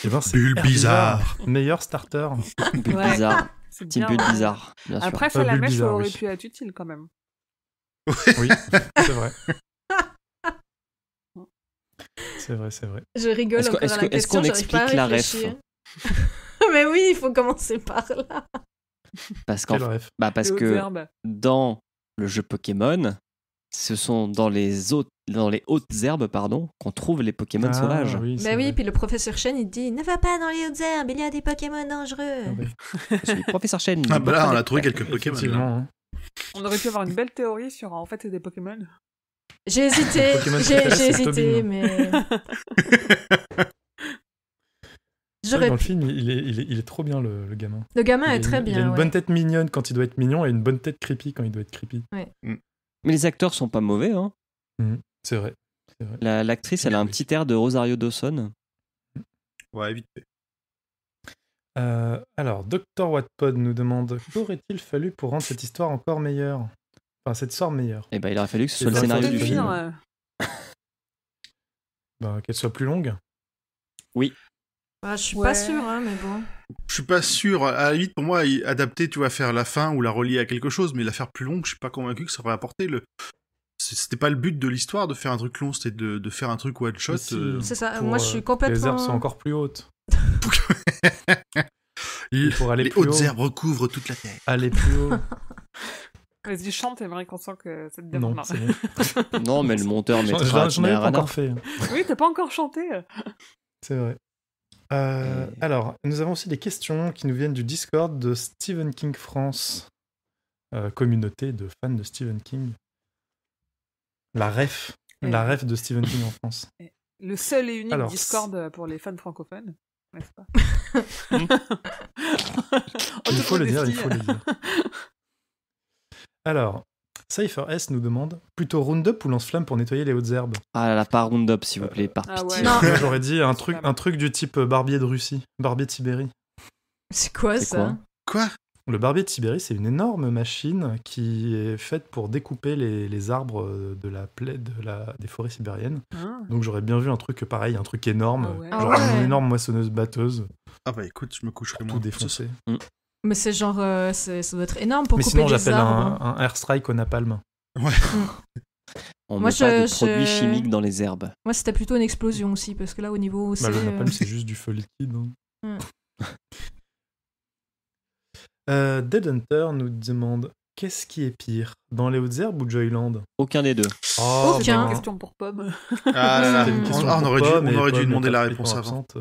Eh ben, c'est Bulbizarre. Herbizarre, meilleur starter. Bulle Ouais. bizarre. C'est Team bien. Bulle ouais. bizarre, bien sûr. Après, Salamèche Bulbizarre, aurait oui. pu être utile quand même. Oui, c'est vrai. C'est vrai. Je rigole Est-ce qu'on- encore à est-ce la qu'on question, j'arrive pas à explique la ref réfléchir. Mais oui, il faut commencer par là. Parce Quel qu'en rêve. parce Les hautes que herbes. dans le jeu Pokémon, ce sont dans les hautes herbes qu'on trouve les Pokémon sauvages. Oui, Bah oui, puis le professeur Chen, il dit « Ne va pas dans les hautes herbes, il y a des Pokémon dangereux. Je suis professeur Chen. Ah bah là, on a trouvé quelques Pokémon. Là. Effectivement. Hein. On aurait pu avoir une belle théorie sur en fait c'est des Pokémon. J'ai hésité, Pokémon j'ai préféré, c'est hésité, Tobin. mais... C'est vrai que J'aurais dans le film, il est trop bien, le gamin. Le gamin Il a est très une- bien. Il a une ouais. bonne tête mignonne quand il doit être mignon et une bonne tête creepy quand il doit être creepy. Mais les acteurs sont pas mauvais. Hein. C'est vrai. L'actrice, elle a un petit air de Rosario Dawson. Ouais, vite fait. Alors, Dr. Wattpod nous demande qu'aurait-il fallu pour rendre cette histoire encore meilleure? Enfin, cette histoire meilleure. Et ben, il aurait fallu que ce Et soit le ben, scénario faut du le film. finir, Qu'elle soit plus longue. Ah, je suis Ouais. pas sûre, hein, mais bon. Je suis pas sûr. À la limite, pour moi, adapter, tu vas faire la fin ou la relier à quelque chose, mais la faire plus longue, je suis pas convaincu que ça aurait apporté le. C'était pas le but de l'histoire de faire un truc long, c'était de faire un truc one shot. Mais si. C'est ça, Pour, moi je suis Les complètement... herbes sont encore plus hautes. Pour aller Les plus hautes haut. herbes recouvrent toute la terre. Aller plus haut. Vas-y, chante, t'aimerais qu'on sent que ça te Non, dérange. c'est bon. Non, mais le monteur J'en mettra j'en avais pas Arana. encore fait. Oui, t'as pas encore chanté. C'est vrai. Alors, nous avons aussi des questions qui nous viennent du Discord de Stephen King France, communauté de fans de Stephen King. La ref de Stephen King en France. Le seul et unique Alors, Discord pour les fans francophones, n'est-ce pas? Il faut le dire, il faut le dire. Alors, Cypher S nous demande plutôt Roundup ou lance-flamme pour nettoyer les hautes herbes. Ah la part Roundup, s'il vous plaît, par Ah pitié. ouais. Non. Moi, j'aurais dit un truc du type barbier de Russie, barbier de Sibérie. C'est quoi C'est ça? Quoi? Le barbier de Sibérie, c'est une énorme machine qui est faite pour découper les arbres des forêts sibériennes. Ah. Donc j'aurais bien vu un truc pareil, un truc énorme, Ah ouais. genre Ah ouais. une énorme moissonneuse-batteuse, Ah bah écoute, je me coucherai tout moins. défoncé. Mais c'est genre... ça doit être énorme pour Mais couper sinon, des j'appelle arbres. un airstrike au napalm. On Moi, met pas de je- produits chimiques dans les herbes. Moi, c'était plutôt une explosion aussi, parce que là, au niveau... Bah, c'est, le napalm, c'est juste du feu liquide. Hein. Dead Hunter nous demande qu'est-ce qui est pire, dans les hautes herbes ou Joyland? Aucun des deux. Oh, Aucun. Une question pour Pomme. Ah là là, C'était une question on pour aurait Pomme, dû et Pomme demander est la absolument réponse avant. absente.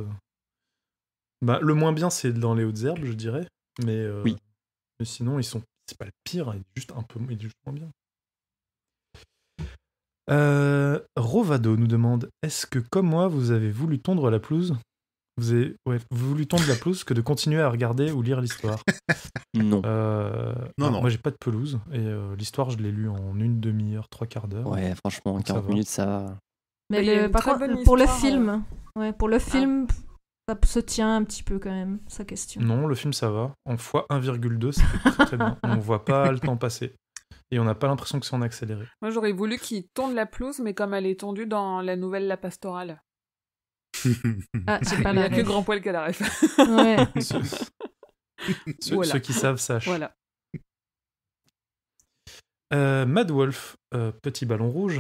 Bah, le moins bien, c'est dans les hautes herbes, je dirais. Mais, Oui. mais sinon, c'est pas le pire, il est juste un peu il est juste moins bien. Rovado nous demande est-ce que, comme moi, vous avez voulu tondre la pelouse? Vous avez voulu tondre la pelouse que de continuer à regarder ou lire l'histoire? Non. Non. Moi, j'ai pas de pelouse et l'histoire, je l'ai lu en une demi-heure, 3/4 d'heure. Ouais, franchement, Ça 40 va. minutes, ça va. Mais Il y a une par très contre, bonne pour le histoire, film... Ouais, pour le film, ça se tient un petit peu quand même, sa question. Non, le film, ça va. En fois 1,2, c'est très, très bien. On voit pas le temps passer. Et on n'a pas l'impression que c'est en accéléré. Moi, j'aurais voulu qu'il tonde la pelouse, mais comme elle est tondue dans la nouvelle La Pastorale. Ah, c'est Il pas n'y a la que ref. Grand Poil qui a la ref. Ouais. Voilà. Ceux qui savent sachent. Voilà. Mad Wolf, petit ballon rouge,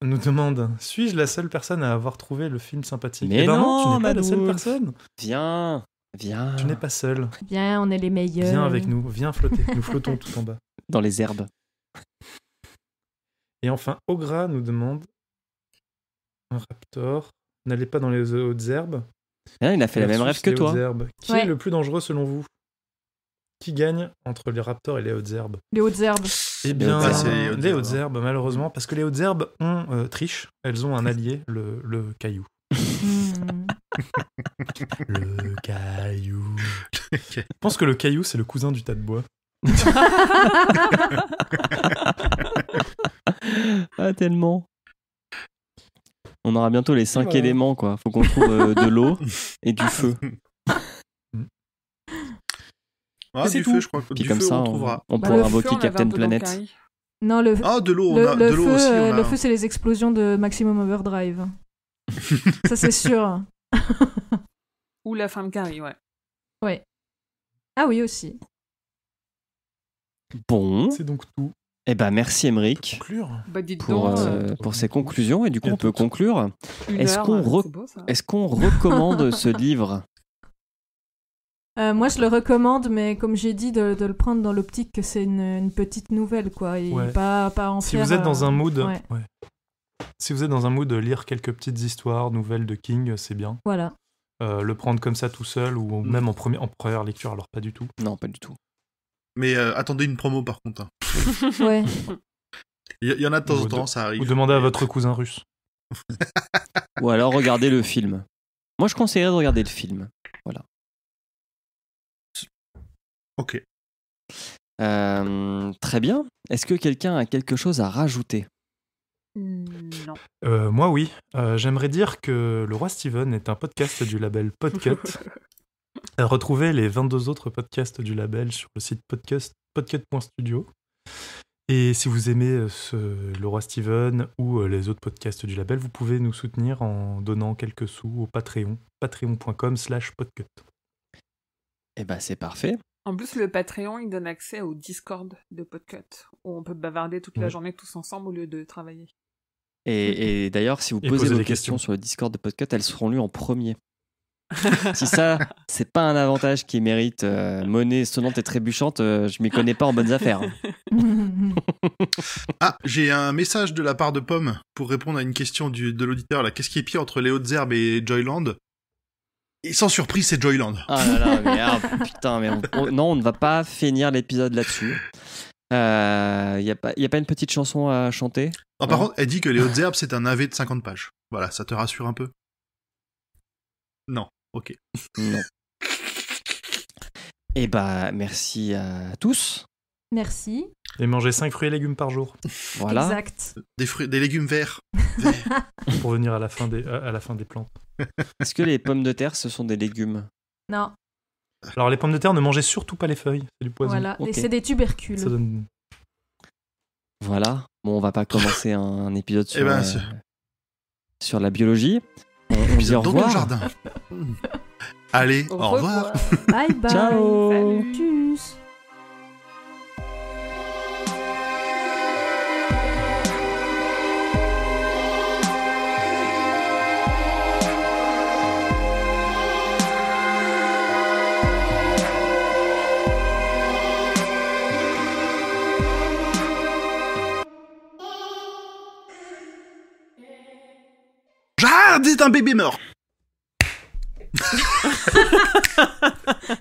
nous demande suis-je la seule personne à avoir trouvé le film sympathique? Mais Eh ben non, tu n'es pas Mad la seule Wolf. personne. Viens. Tu n'es pas seul. Viens, on est les meilleurs. Viens avec nous, viens flotter. Nous flottons tout en bas. Dans les herbes. Et enfin, Ogra nous demande un raptor. N'allez pas dans les hautes herbes. Hein, il a fait la même rêve que Les toi. hautes herbes. Qui Ouais. est le plus dangereux selon vous? Qui gagne entre les raptors et les hautes herbes? Les hautes herbes. Eh bien, hautes herbes. C'est les hautes les herbes, hautes hein. herbes, malheureusement, parce que les hautes herbes trichent. Elles ont un allié, le caillou. Hmm. Le caillou. Je pense que le caillou, c'est le cousin du tas de bois. Ah, tellement. On aura bientôt les 5 Voilà. éléments, quoi. Faut qu'on trouve de l'eau et du feu. Ah, c'est du tout. feu, je crois que Puis du comme feu, ça, on trouvera. on Bah, pourra le Feu, invoquer on avait Captain un peu Planet. d'Oncari. Non, le, Ah, de l'eau, le, on a le de l'eau feu, aussi. On a... le feu, c'est les explosions de Maximum Overdrive. Ça, c'est sûr. Ou la fin de Carrie, ouais. Ouais. Ah oui, aussi. Bon. C'est donc tout. Eh ben, merci, Emeric, Conclure. Bah dites pour, donc, pour ces conclusions. Et du coup, Et on peut tout. conclure. une est-ce heure, qu'on c'est beau, ça. Est-ce qu'on recommande ce livre Moi, je le recommande, mais comme j'ai dit, de le prendre dans l'optique que c'est une petite nouvelle, quoi. Et pas en si faire... vous êtes dans un mood... ouais. Si vous êtes dans un mood de lire quelques petites histoires, nouvelles de King, c'est bien. Voilà. Le prendre comme ça tout seul, ou même en première lecture, alors pas du tout. Non, pas du tout. Mais attendez une promo, par contre. Hein. Ouais. Il y en a de temps en temps, ça arrive. Ou demandez à votre cousin russe. Ou alors regardez le film. Moi, je conseillerais de regarder le film. Voilà. Ok. Très bien. Est-ce que quelqu'un a quelque chose à rajouter ? Non. Moi, oui. J'aimerais dire que Le Roi Steven est un podcast du label Podcut. Retrouvez les 22 autres podcasts du label sur le site podcut.studio. Et si vous aimez Le Roi Steven ou les autres podcasts du label, vous pouvez nous soutenir en donnant quelques sous au Patreon, patreon.com/podcut. Eh ben, c'est parfait. En plus, le Patreon, il donne accès au Discord de Podcut, où on peut bavarder toute la journée tous ensemble au lieu de travailler. Et d'ailleurs, si vous posez vos questions sur le Discord de Podcut, elles seront lues en premier. Si ça, c'est pas un avantage qui mérite monnaie sonnante et trébuchante, je m'y connais pas en bonnes affaires. Ah, j'ai un message de la part de Pomme pour répondre à une question de l'auditeur. Là, qu'est-ce qui est pire entre les Hautes-Herbes et Joyland ? Et sans surprise, c'est Joyland. Ah là là, mais putain, mais non, on ne va pas finir l'épisode là-dessus. Y a pas une petite chanson à chanter ? Non, par contre, elle dit que les Hautes-Herbes, c'est un AV de 50 pages. Voilà, ça te rassure un peu ? Non, ok. Non. Eh bah, merci à tous. Merci. Et mangez 5 fruits et légumes par jour. Voilà. Exact. Des légumes verts. Pour venir à la fin des plantes. Est-ce que les pommes de terre, ce sont des légumes ? Non. Alors les pommes de terre, ne mangez surtout pas les feuilles, c'est du poison. Voilà, Ok. et c'est des tubercules. Ça donne... Voilà. Bon, on va pas commencer un épisode sur, Eh ben, sur la biologie. On dit au dans revoir. le jardin. Allez, au revoir. Bye bye. Ciao. Salut. Tchuss. Jade est un bébé mort.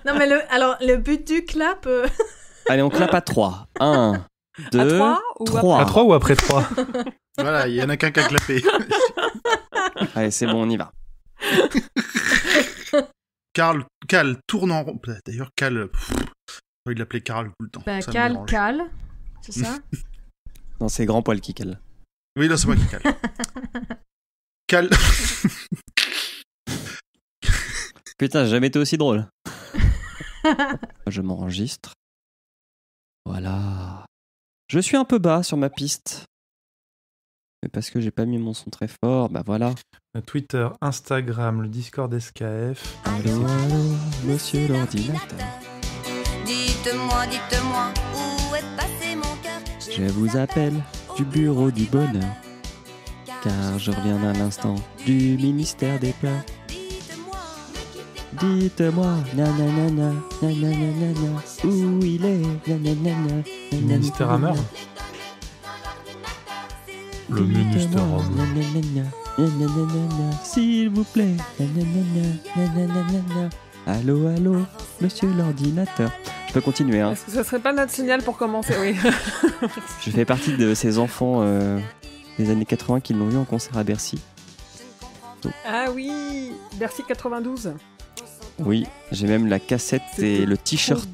Non mais le but du clap... Allez, on clappe à 3. 1, 2, À 3 ou 3. À 3 ou après 3? Voilà, il y en a qu'un qui a clapé. Allez, c'est bon, on y va. Cal tourne en rond. D'ailleurs, Cal... j'ai envie de l'appeler Carl tout le temps. Bah, Ça me dérange. Cal, c'est ça? Non, c'est Grand Poil qui cale. Oui, non, c'est moi qui cale. Cal... Putain, j'ai jamais été aussi drôle. Je m'enregistre. Voilà. Je suis un peu bas sur ma piste. Mais parce que j'ai pas mis mon son très fort, bah voilà. Twitter, Instagram, le Discord SKF. Allô, allô, monsieur l'ordinateur. Dites-moi, où est passé mon cœur? Je vous appelle du bureau du bonheur. Car je reviens à l'instant du ministère des Pleurs. Dites-moi, nanana, nanana, où il est, nanana, Ministère Hammer. Le ministère Hammer. S'il vous plaît, nanana. Allô, allô, monsieur l'ordinateur. Je peux continuer, hein. Est-ce que ça serait pas notre signal pour commencer? Oui. Je fais partie de ces enfants des années 80 qui l'ont vu en concert à Bercy. Ah oui, Bercy 92. Oui, j'ai même la cassette et le t-shirt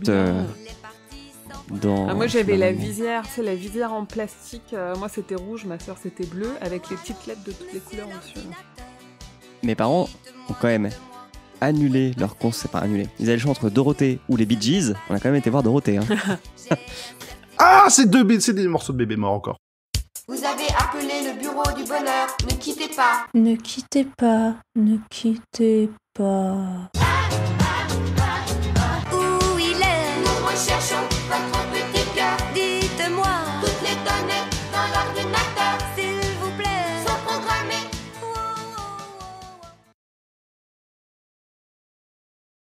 dans... Ah, moi j'avais la maman. visière, tu sais, la visière en plastique. Moi c'était rouge, ma soeur c'était bleu, avec les petites lettres de toutes les couleurs dessus. Mes parents ont quand même annulé leur concert. Enfin, annulé. Ils avaient le choix entre Dorothée ou les Bee Gees. On a quand même été voir Dorothée. Hein. Ah, c'est des morceaux de bébé mort encore. Vous avez appelé le bureau du bonheur. Ne quittez pas. Ne quittez pas, ne quittez pas.